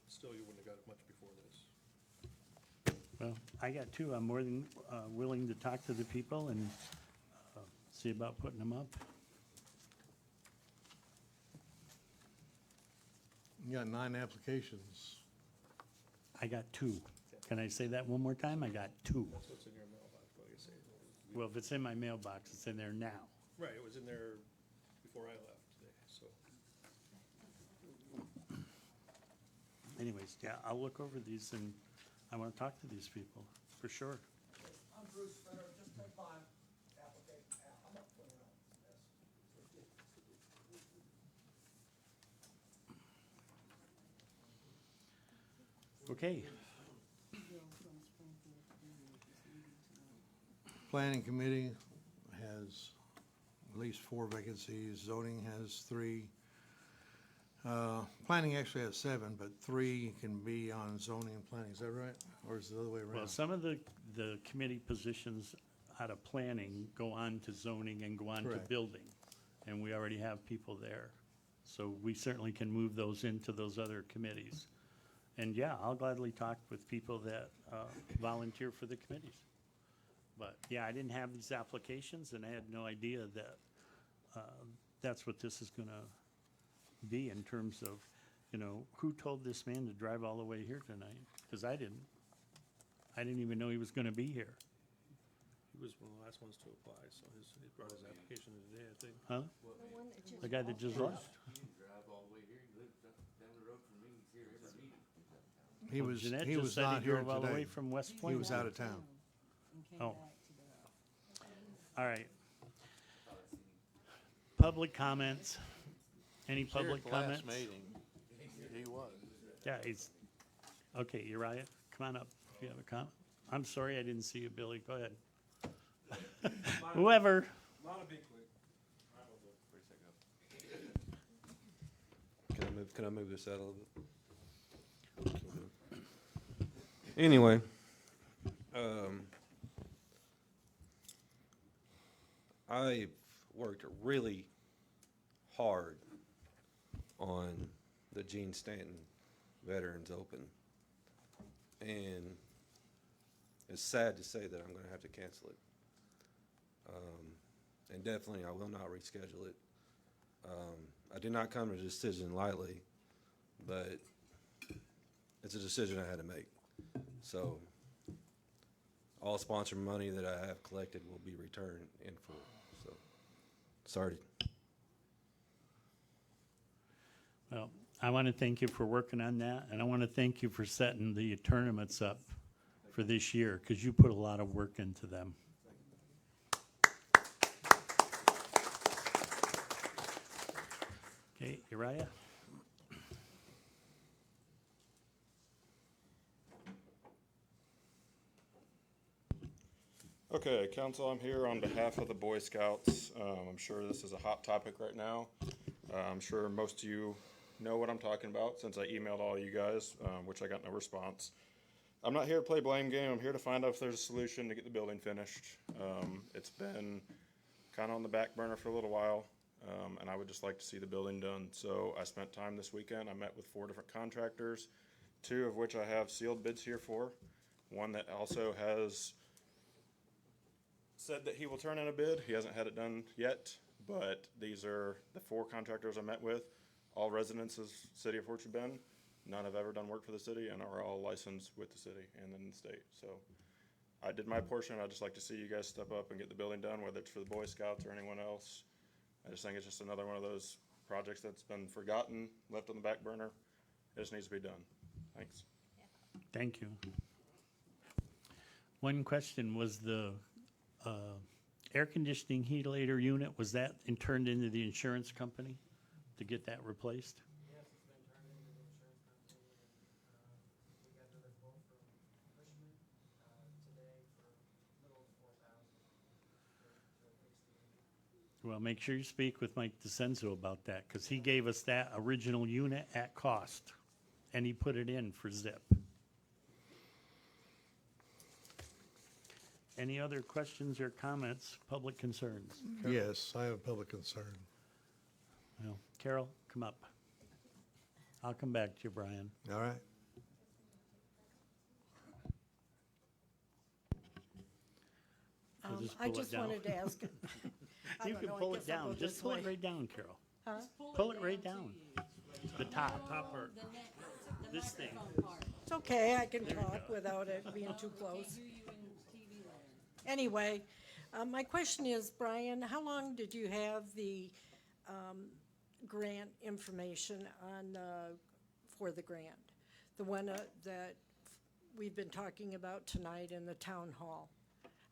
U: still you wouldn't have got it much before this.
B: Well, I got 2. I'm more than willing to talk to the people and see about putting them up.
E: You got 9 applications.
B: I got 2. Can I say that one more time? I got 2.
U: That's what's in your mailbox, but like I say.
B: Well, if it's in my mailbox, it's in there now.
U: Right, it was in there before I left today, so.
B: Anyways, yeah, I'll look over these and I want to talk to these people, for sure.
K: I'm Bruce Feder, just take my application out. I'm not putting it on this.
B: Okay.
E: Planning committee has at least 4 vacancies. Zoning has 3. Planning actually has 7, but 3 can be on zoning and planning. Is that right? Or is it the other way
B: Well,
E: around?
B: some of the committee positions out of planning go on to zoning and go on to
E: Correct.
B: building. And we already have people there. So we certainly can move those into those other committees. And yeah, I'll gladly talk with people that volunteer for the committees. But yeah, I didn't have these applications and I had no idea that that's what this is gonna be in terms of, who told this man to drive all the way here tonight? Because I didn't. I didn't even know he was gonna be here.
U: He was one of the last ones to apply, so he brought his application in today, I think.
B: Huh? The guy that just left?
O: You drive all the way here, you live down the road from me, he's here every meeting.
E: He
B: Well,
E: was,
B: Jeanette
E: he
B: just
E: was
B: said he
E: not here
B: drove all the way
E: today.
B: from West
E: He
B: Point.
E: was out of town.
B: Oh. All right. Public comments? Any public comments?
T: He was.
B: Yeah, okay, Uriah, come on up if you have a comment. I'm sorry, I didn't see you, Billy, go ahead. Whoever.
J: Not a big clip.
H: Can I move this out a little bit? Anyway, I've worked really hard on the Gene Stanton Veterans Open. And it's sad to say that I'm going to have to cancel it. And definitely I will not reschedule it. I did not come to a decision lightly, but it's a decision I had to make. So all sponsor money that I have collected will be returned in full. So sorry.
B: Well, I want to thank you for working on that, and I want to thank you for setting the tournaments up for this year, because you put a lot of work into them. Okay, Uriah?
L: Okay, Council, I'm here on behalf of the Boy Scouts. I'm sure this is a hot topic right now. I'm sure most of you know what I'm talking about since I emailed all you guys, which I got no response. I'm not here to play blame game. I'm here to find out if there's a solution to get the building finished. It's been kind of on the back burner for a little while, and I would just like to see the building done. So I spent time this weekend. I met with 4 different contractors, 2 of which I have sealed bids here for. One that also has said that he will turn in a bid. He hasn't had it done yet, but these are the 4 contractors I met with, all residents of City of Fort Bend. None have ever done work for the city and are all licensed with the city and in the state. So I did my portion. I'd just like to see you guys step up and get the building done, whether it's for the Boy Scouts or anyone else. I just think it's just another one of those projects that's been forgotten, left on the back burner. It just needs to be done. Thanks.
B: Thank you. One question was the air conditioning heatilator unit, was that turned into the insurance company to get that replaced?
K: Yes, it's been turned into the insurance company, and we got another quote from Cushman today for a little over $4,000 to fix the unit.
B: Well, make sure you speak with Mike DeCenzo about that, because he gave us that original unit at cost, and he put it in for ZIP. Any other questions or comments, public concerns? Carol?
E: Yes, I have a public concern.
B: Well, Carol, come up. I'll come back to you, Brian.
E: All right.
B: So just
F: I
B: pull it
F: just
B: down.
F: wanted to ask. I
B: You
F: don't
B: can
F: know, I
B: pull it
F: guess I'll
B: down.
F: go
B: Just
F: this
B: pull
F: way.
B: it right down, Carol.
F: Huh?
B: Pull it right down. The top part. This thing.
F: It's okay, I can
B: There we
F: talk
B: go.
F: without it being too close. Anyway, my question is, Brian, how long did you have the grant information on, for the grant? The one that we've been talking about tonight in the town hall?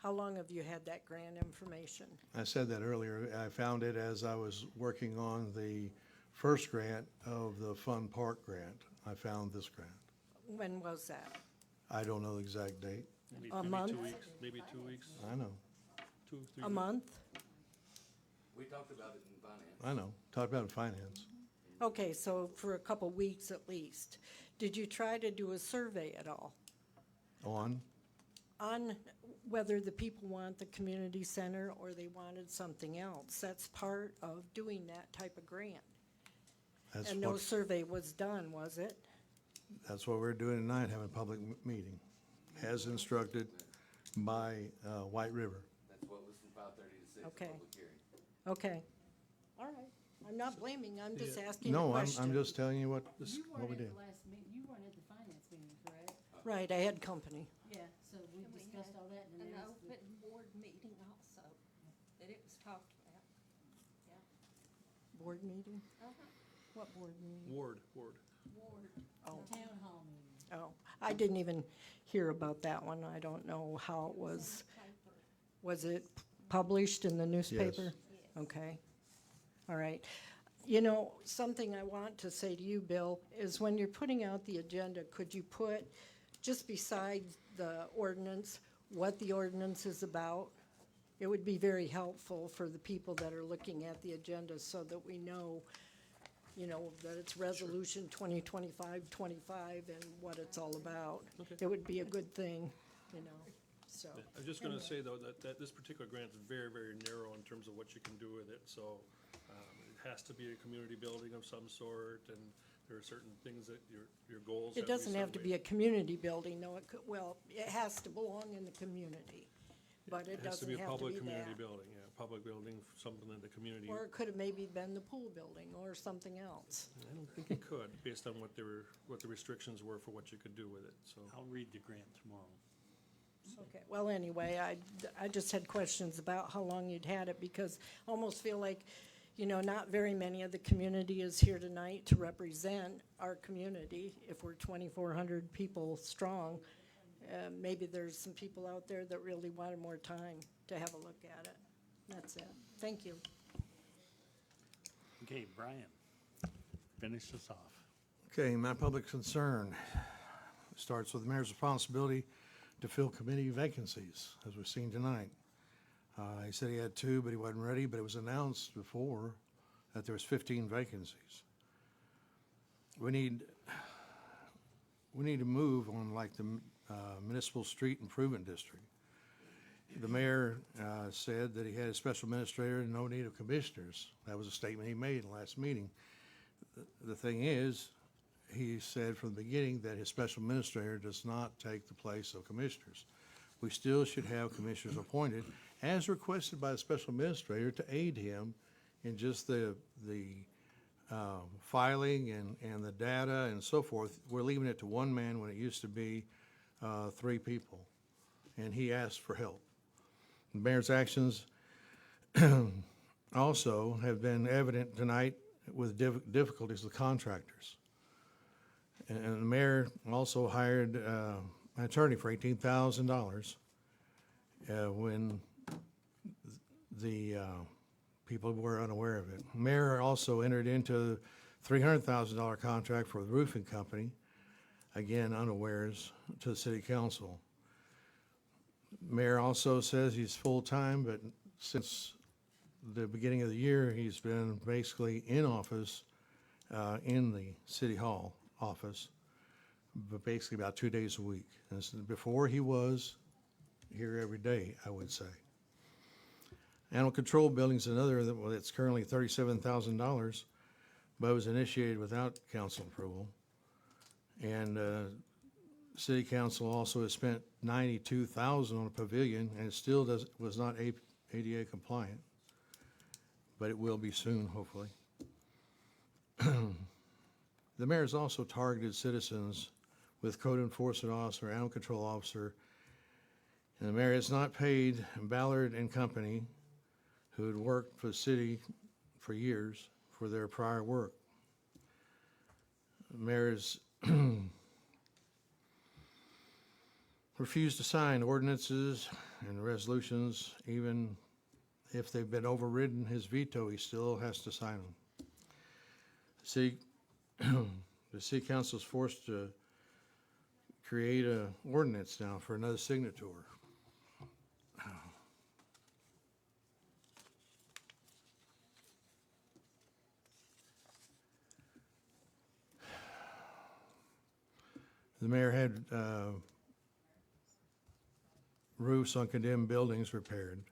F: How long have you had that grant information?
E: I said that earlier. I found it as I was working on the first grant of the Fun Park grant. I found this grant.
F: When was that?
E: I don't know the exact date.
U: Maybe,
F: A
U: maybe
F: month?
U: 2 weeks, maybe 2 weeks,
E: I know,
U: 2, 3
F: A
U: weeks.
F: month?
O: We talked about it in finance.
E: I know. Talked about it in finance.
F: Okay, so for a couple weeks at least. Did you try to do a survey at all
E: On,
F: on whether the people want the community center or they wanted something else? That's part of doing that type of grant.
E: that's
F: And no
E: what,
F: survey was done, was it?
E: that's what we're doing tonight, having a public meeting, as instructed by White River.
O: That's what was from 5:30 to 6,
F: Okay.
O: public hearing.
F: Okay, all right. I'm not blaming, I'm just asking a
E: No,
F: question.
E: I'm just telling you what
I: You
E: we
I: weren't at
E: did.
I: the last meeting, you weren't at the finance meeting, correct?
F: Right, I had company.
I: Yeah, so we discussed all that and
A: An
I: then
A: open board meeting also, that it was talked about.
F: Board meeting?
A: Uh-huh.
F: What board meeting?
U: Ward.
A: Ward.
F: Oh.
I: town hall meeting.
F: Oh, I didn't even hear about that one. I don't know how it was. Was it published in the newspaper? Okay. All right. You know, something I want to say to you, Bill, is when you're putting out the agenda, could you put, just beside the ordinance, what the ordinance is about? It would be very helpful for the people that are looking at the agenda so that we know you know, that it's resolution 2025-25 and what it's all about. It would be a good thing, you know, so.
U: I'm just gonna
F: anyway.
U: say, though, that this particular grant is very, very narrow in terms of what you can do with it, so, it has to be a community building of some sort, and there are certain things that your goals have
F: It
U: to be
F: doesn't have to be a community building, no, it could, well, it has to belong in the community, but it
U: has to
F: doesn't
U: be a
F: have to
U: public
F: be
U: community
F: that.
U: building, yeah, public building, something that the community.
F: Or it could have maybe been the pool building or something else.
U: I don't think it could, based on what the restrictions were for what you could do with it, so.
B: I'll read the grant tomorrow.
F: Okay, well, anyway, I just had questions about how long you'd had it, because I almost feel like, you know, not very many of the community is here tonight to represent our community. If we're 2,400 people strong, maybe there's some people out there that really wanted more time to have a look at it. That's it. Thank you.
B: Okay, Brian, finish us off.
E: Okay, my public concern starts with the mayor's responsibility to fill committee vacancies, as we've seen tonight. He said he had 2, but he wasn't ready, but it was announced before that there was 15 vacancies. We need to move on like the municipal street improvement district. The mayor said that he had a special administrator and no need of commissioners. That was a statement he made in the last meeting. The thing is, he said from the beginning that his special administrator does not take the place of commissioners. We still should have commissioners appointed, as requested by the special administrator, to aid him in just the filing and the data and so forth. We're leaving it to one man when it used to be 3 people, and he asked for help. The mayor's actions also have been evident tonight with difficulties with contractors. And the mayor also hired an attorney for $18,000 when the people were unaware of it. Mayor also entered into a $300,000 contract for the roofing company, again unawares to the city council. Mayor also says he's full-time, but since the beginning of the year, he's been basically in office in the city hall office, but basically about 2 days a week. And so before he was here every day, I would say. Animal control building's another that's currently $37,000, but was initiated without council approval. And city council also has spent $92,000 on a pavilion, and it still was not ADA compliant, but it will be soon, hopefully. The mayor's also targeted citizens with code enforcement officer, animal control officer, and the mayor has not paid Ballard and Company, who had worked for the city for years, for their prior work. The mayor's refused to sign ordinances and resolutions, even if they've been overridden his veto, he still has to sign them. The city council is forced to create an ordinance now for another signature. The mayor had roofs on condemned buildings repaired.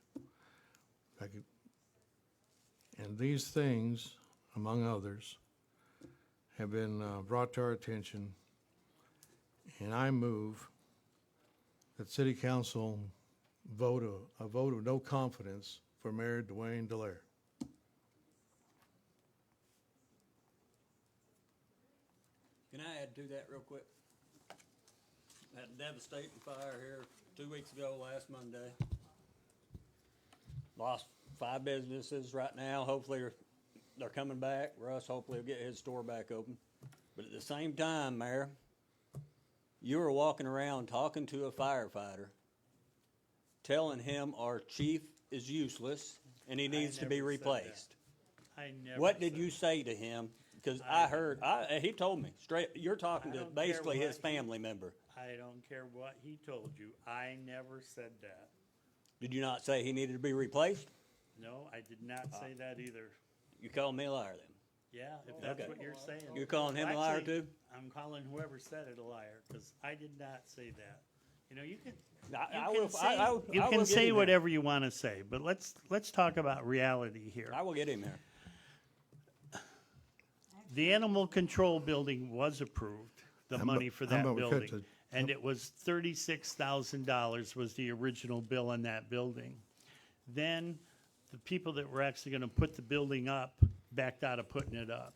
E: And these things, among others, have been brought to our attention, and I move that City Council vote a vote of no confidence for Mayor Dwayne Dallaire.
G: Can I add to that real quick? Had a devastating fire here 2 weeks ago, last Monday. Lost 5 businesses right now. Hopefully they're coming back. Russ hopefully will get his store back open. But at the same time, Mayor, you were walking around talking to a firefighter, telling him our chief is useless and he needs to be replaced.
B: I never.
G: What did you say to him? Because I heard, he told me straight, you're talking to basically his family member.
B: I don't care what he told you. I never said that.
G: Did you not say he needed to be replaced?
B: No, I did not say that either.
G: You called me a liar then.
B: Yeah, if that's what you're saying.
G: You're calling him a liar
B: Actually,
G: too?
B: I'm calling whoever said it a liar, because I did not say that. You know, you can,
G: I
B: you
G: will-
B: can
G: I-
B: say,
G: I will-
B: you
G: I will
B: can
G: get
B: say
G: him there.
B: whatever you want to say, but let's talk about reality here.
G: I will get him there.
B: The animal control building was approved, the
E: How
B: money
E: about-
B: for
E: how
B: that
E: about we cut
B: building.
E: to-
B: And it was $36,000 was the original bill on that building. Then the people that were actually gonna put the building up backed out of putting it up.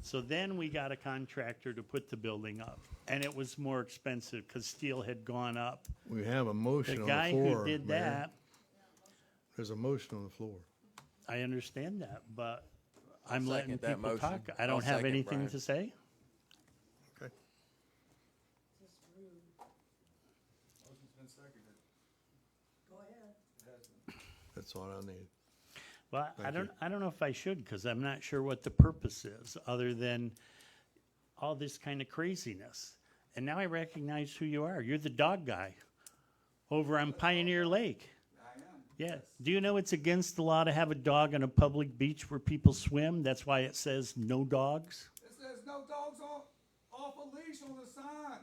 B: So then we got a contractor to put the building up, and it was more expensive because steel had gone up.
E: We have a motion
B: The
E: on the
B: guy
E: floor,
B: who did
E: Mayor.
B: that,
E: There's a motion on the floor.
B: I understand that, but I'm
N: second
B: letting
N: that
B: people
N: motion.
B: talk. I
N: I'll
B: don't have
N: second
B: anything
N: Brian.
B: to say.
E: Okay.
D: Motion's been seconded.
F: Go ahead.
D: It has been.
E: That's all I need.
B: Well,
E: Thank you.
B: I don't know if I should, because I'm not sure what the purpose is, other than all this kind of craziness. And now I recognize who you are. You're the dog guy over on Pioneer Lake.
D: I am.
B: Yeah. Do you know it's against the law to have a dog on a public beach where people swim? That's why it says no dogs.
D: It says no dogs off a leash on the sign.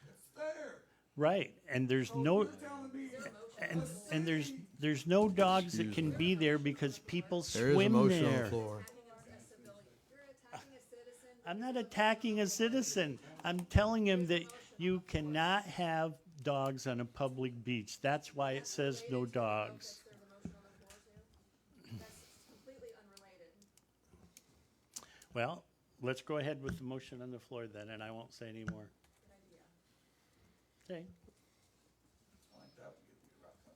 D: It's there.
B: Right. And there's
D: So
B: no,
D: you're telling me
B: and there's no dogs that can be there because people
E: There is a
B: swim
E: motion on
B: there.
E: the floor.
B: I'm not attacking a citizen. I'm telling him that you cannot have dogs on a public beach. That's why it says no dogs. Well, let's go ahead with the motion on the floor then, and I won't say any more. Okay.
D: like that would get me wrapped up.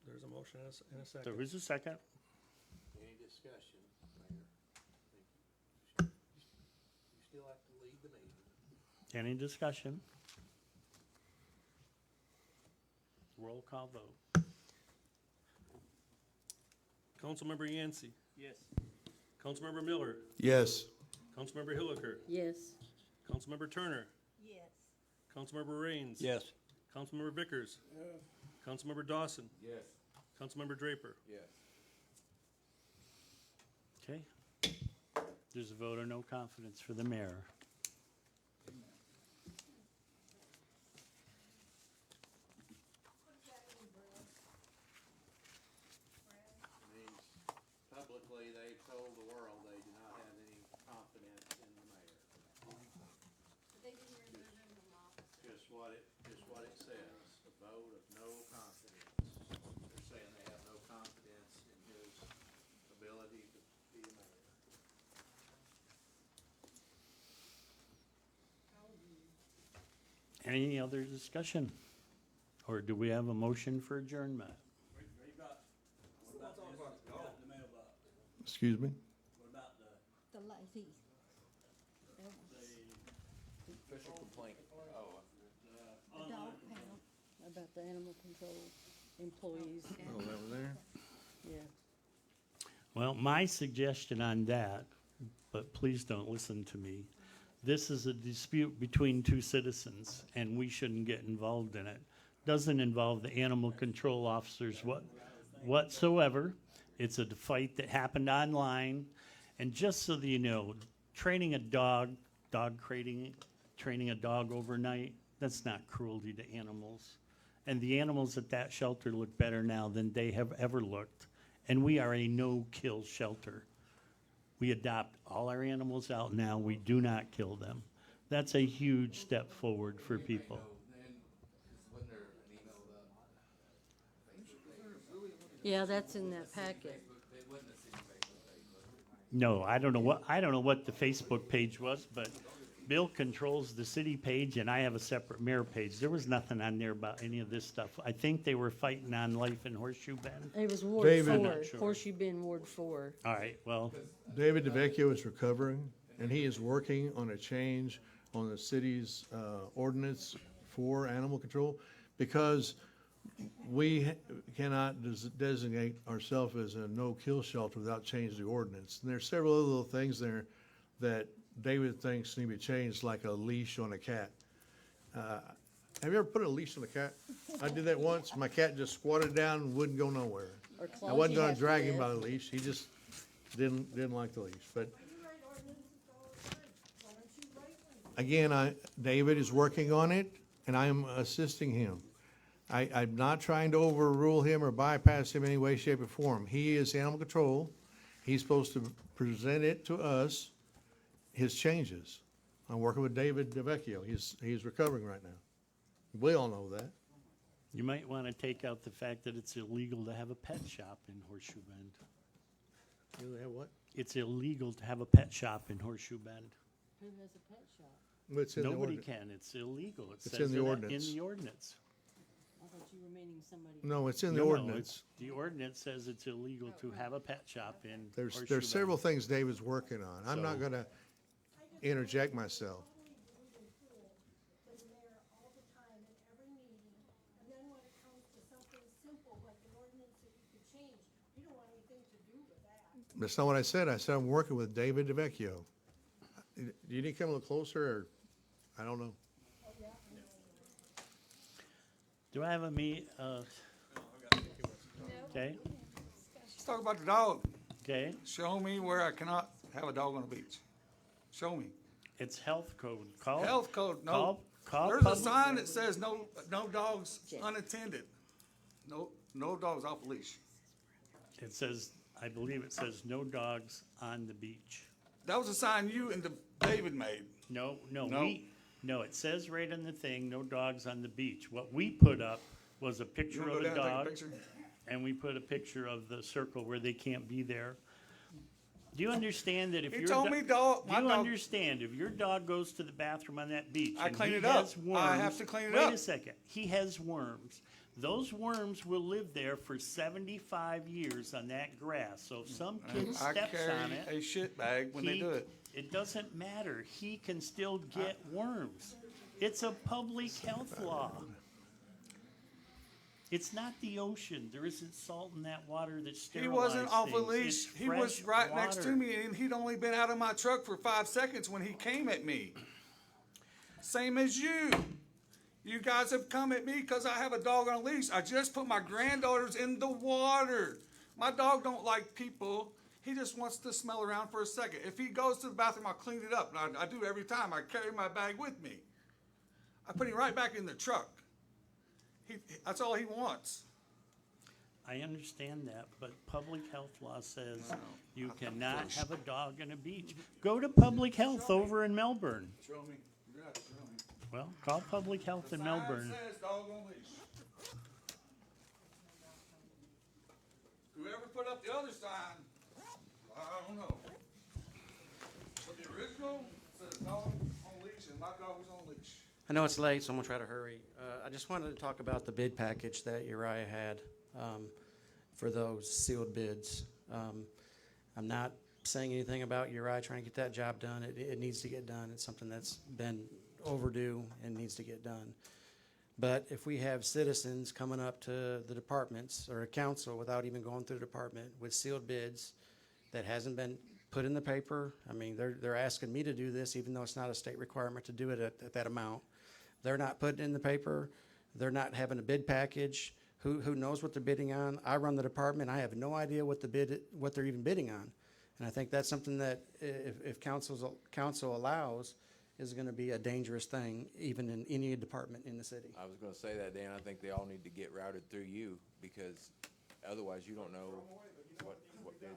U: There's a motion and a second.
B: There was a second.
T: Any discussion, Mayor? You still have to lead the meeting.
B: Any discussion? Roll call vote.
U: Councilmember Yancey.
B: Yes.
U: Councilmember Miller.
E: Yes.
U: Councilmember Hilliker.
I: Yes.
U: Councilmember Turner.
F: Yes.
U: Councilmember Raines.
G: Yes.
U: Councilmember Vickers. Councilmember Dawson.
O: Yes.
U: Councilmember Draper.
O: Yes.
B: Okay. There's a vote of no confidence for the mayor.
T: Means publicly, they've told the world they do not have any confidence in the mayor. Just what it says, a vote of no confidence. They're saying they have no confidence in his ability to be a mayor.
B: Any other discussion? Or do we have a motion for adjournment?
E: Excuse me?
Q: The lady.
O: Official complaint. Oh.
Q: The dog panel.
I: About the animal control employees.
E: Oh, that was there?
I: Yeah.
B: Well, my suggestion on that, but please don't listen to me. This is a dispute between two citizens, and we shouldn't get involved in it. Doesn't involve the animal control officers whatsoever. It's a fight that happened online. And just so that you know, training a dog training a dog overnight, that's not cruelty to animals. And the animals at that shelter look better now than they have ever looked. And we are a no-kill shelter. We adopt all our animals out now. We do not kill them. That's a huge step forward for people.
I: Yeah, that's in that packet.
B: No, I don't know what the Facebook page was, but Bill controls the city page and I have a separate mayor page. There was nothing on there about any of this stuff. I think they were fighting on Life in Horseshoe Bend.
I: It was Ward
E: David.
I: 4,
B: Not sure.
I: Horseshoe Bend, Ward 4.
B: All right, well,
E: David DeVecchio is recovering, and he is working on a change on the city's ordinance for animal control, because we cannot designate ourselves as a no-kill shelter without changing the ordinance. And there's several other little things there that David thinks need to be changed, like a leash on a cat. Have you ever put a leash on a cat? I did that once. My cat just squatted down and wouldn't go nowhere.
I: or
E: I
I: clause
E: wasn't
I: you
E: gonna
I: have to
E: drag him
I: live.
E: by the leash, he just didn't like the leash, but. Again, David is working on it, and I am assisting him. I'm not trying to overrule him or bypass him in any way, shape, or form. He is animal control. He's supposed to present it to us, his changes. I'm working with David DeVecchio. He's recovering right now. We all know that.
B: You might want to take out the fact that it's illegal to have a pet shop in Horseshoe Bend.
E: You have what?
B: It's illegal to have a pet shop in Horseshoe Bend.
I: Who has a pet shop?
E: It's in the
B: Nobody
E: ordinance.
B: can. It's illegal. It
E: It's
B: says
E: in the
B: it
E: ordinance.
B: In the ordinance.
I: I thought you were meaning somebody.
E: No, it's in the
B: No,
E: ordinance.
B: the ordinance says it's illegal to have a pet shop in Horseshoe
E: There's several
B: Bend.
E: things David's working on. I'm not
B: So-
E: gonna interject myself. That's not what I said. I said I'm working with David DeVecchio. Do you need to come a little closer, or, I don't know.
B: Do I have a okay,
D: Let's talk about the dog.
B: okay.
D: Show me where I cannot have a dog on the beach. Show me.
B: It's health code. Call.
D: Health code, no.
B: Call
D: There's a
B: public-
D: sign that says no dogs unattended. No dogs off leash.
B: It says, I believe it says no dogs on the beach.
D: That was a sign you and David made.
B: No,
D: No.
B: it says right on the thing, no dogs on the beach. What we put up was a
D: You
B: picture
D: wanna
B: of
D: go
B: a
D: down and take a
B: dog,
D: picture?
B: and we put a picture of the circle where they can't be there. Do you understand that if
D: He
B: your
D: told me dog-
B: do
D: my
B: you
D: dog-
B: understand if your dog goes to the bathroom on that beach
D: I
B: and
D: clean
B: he
D: it up.
B: has
D: I have
B: worms-
D: to clean it
B: Wait
D: up.
B: a second. He has worms. Those worms will live there for 75 years on that grass. So if some kid
D: I
B: steps
D: carry
B: on it,
D: a shit bag when they do it.
B: it doesn't matter. He can still get worms. It's a public health law. It's not the ocean. There isn't salt in that water that
D: He
B: sterilizes
D: wasn't off a
B: things.
D: leash.
B: It's
D: He was
B: fresh
D: right next to
B: water.
D: me, and he'd only been out of my truck for 5 seconds when he came at me. Same as you. You guys have come at me because I have a dog on a leash. I just put my granddaughters in the water. My dog don't like people. He just wants to smell around for a second. If he goes to the bathroom, I'll clean it up. And I do every time. I carry my bag with me. I put him right back in the truck. That's all he wants.
B: I understand that, but public health law says you cannot have a dog on a beach. Go to public health over in Melbourne.
D: Show me. You're gonna have to show me.
B: Well, call public health in Melbourne.
D: Sign says dog on leash. Whoever put up the other sign, I don't know. But the original says dog on leash, and my dog was on leash.
M: I know it's late, so I'm gonna try to hurry. I just wanted to talk about the bid package that Uriah had for those sealed bids. I'm not saying anything about Uriah trying to get that job done. It needs to get done. It's something that's been overdue and needs to get done. But if we have citizens coming up to the departments or a council without even going through the department with sealed bids that hasn't been put in the paper, I mean, they're asking me to do this even though it's not a state requirement to do it at that amount. They're not putting it in the paper. They're not having a bid package. Who knows what they're bidding on? I run the department. I have no idea what they're even bidding on. And I think that's something that if council allows is going to be a dangerous thing, even in any department in the city.
N: I was gonna say that, Dan, I think they all need to get routed through you, because otherwise you don't know what bids.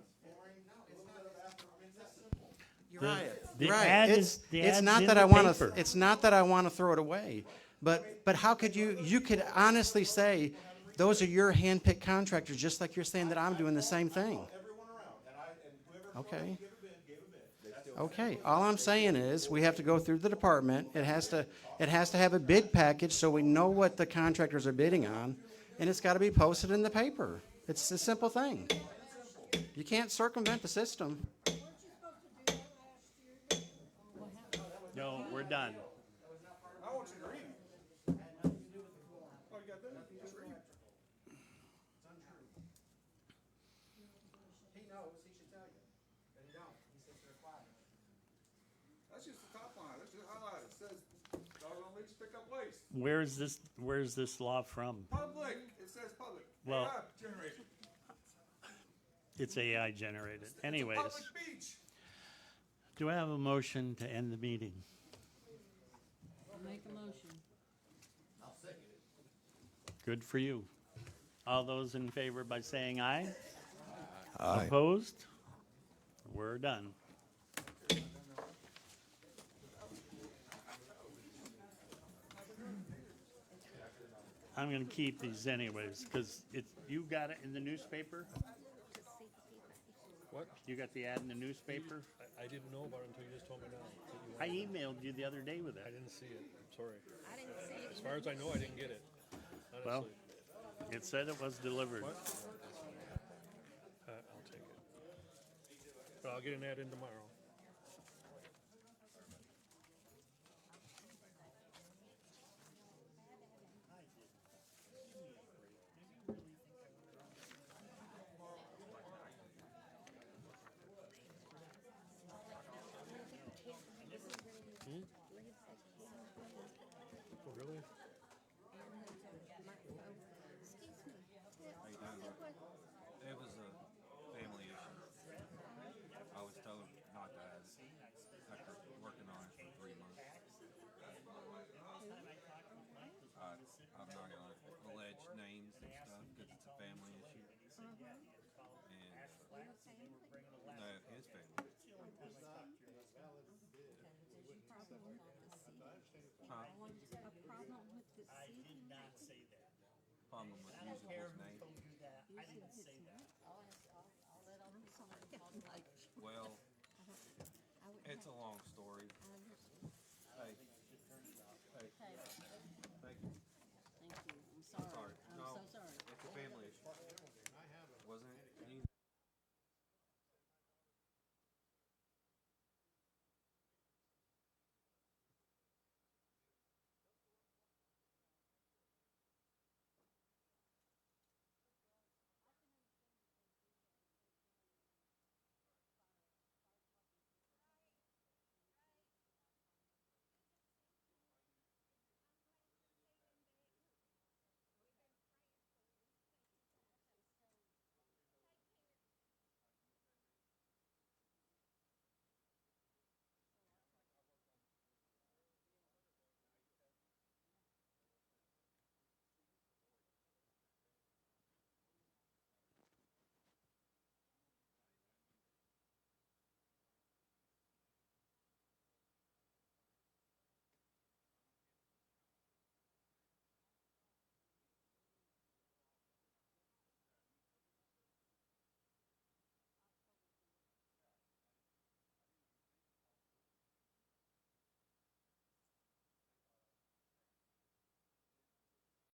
M: Uriah,
B: The
M: Uriah,
B: ad
M: it's
B: is
M: not
B: in
M: that
B: the
M: I want
B: paper.
M: to. It's not that I want to throw it away, but how could you could honestly say those are your handpicked contractors, just like you're saying that I'm doing the same thing. Okay. Okay. All I'm saying is we have to go through the department. It has to have a bid package so we know what the contractors are bidding on, and it's got to be posted in the paper. It's a simple thing. You can't circumvent the system.
B: No, we're done.
D: I want you to read it. Oh, you got that? Just read it.
K: He knows, he should tell you, but he don't, he says they're required.
D: That's just the top line. That's just highlighted. It says dog on leash, pick up waste.
B: Where's this law from?
D: Public. It says public.
B: Well-
D: AI generated.
B: It's AI generated. Anyways,
D: Public beach.
B: do I have a motion to end the meeting?
I: Make a motion.
B: Good for you. All those in favor by saying aye?
E: Aye.
B: Opposed? We're done. I'm gonna keep these anyways, because you got it in the newspaper?
U: What?
B: You got the ad in the newspaper?
U: I didn't know about it until you just told me now. that you
B: I
U: wanted it.
B: emailed you the other day with
U: I
B: it.
U: didn't see it, I'm sorry. As far as I know, I didn't get it,
B: Well,
U: honestly.
B: it said it was delivered.
U: What? I'll take it. But I'll get an ad in tomorrow. Oh, really?
D: It was a family issue. I was told not to ask after working on it for 3 months. I'm not gonna allege names and stuff because it's a family issue. And no, his family. Huh? Problem with using his name. Well, it's a long story. Hey, thank you.
I: Thank you. I'm sorry.
D: Sorry.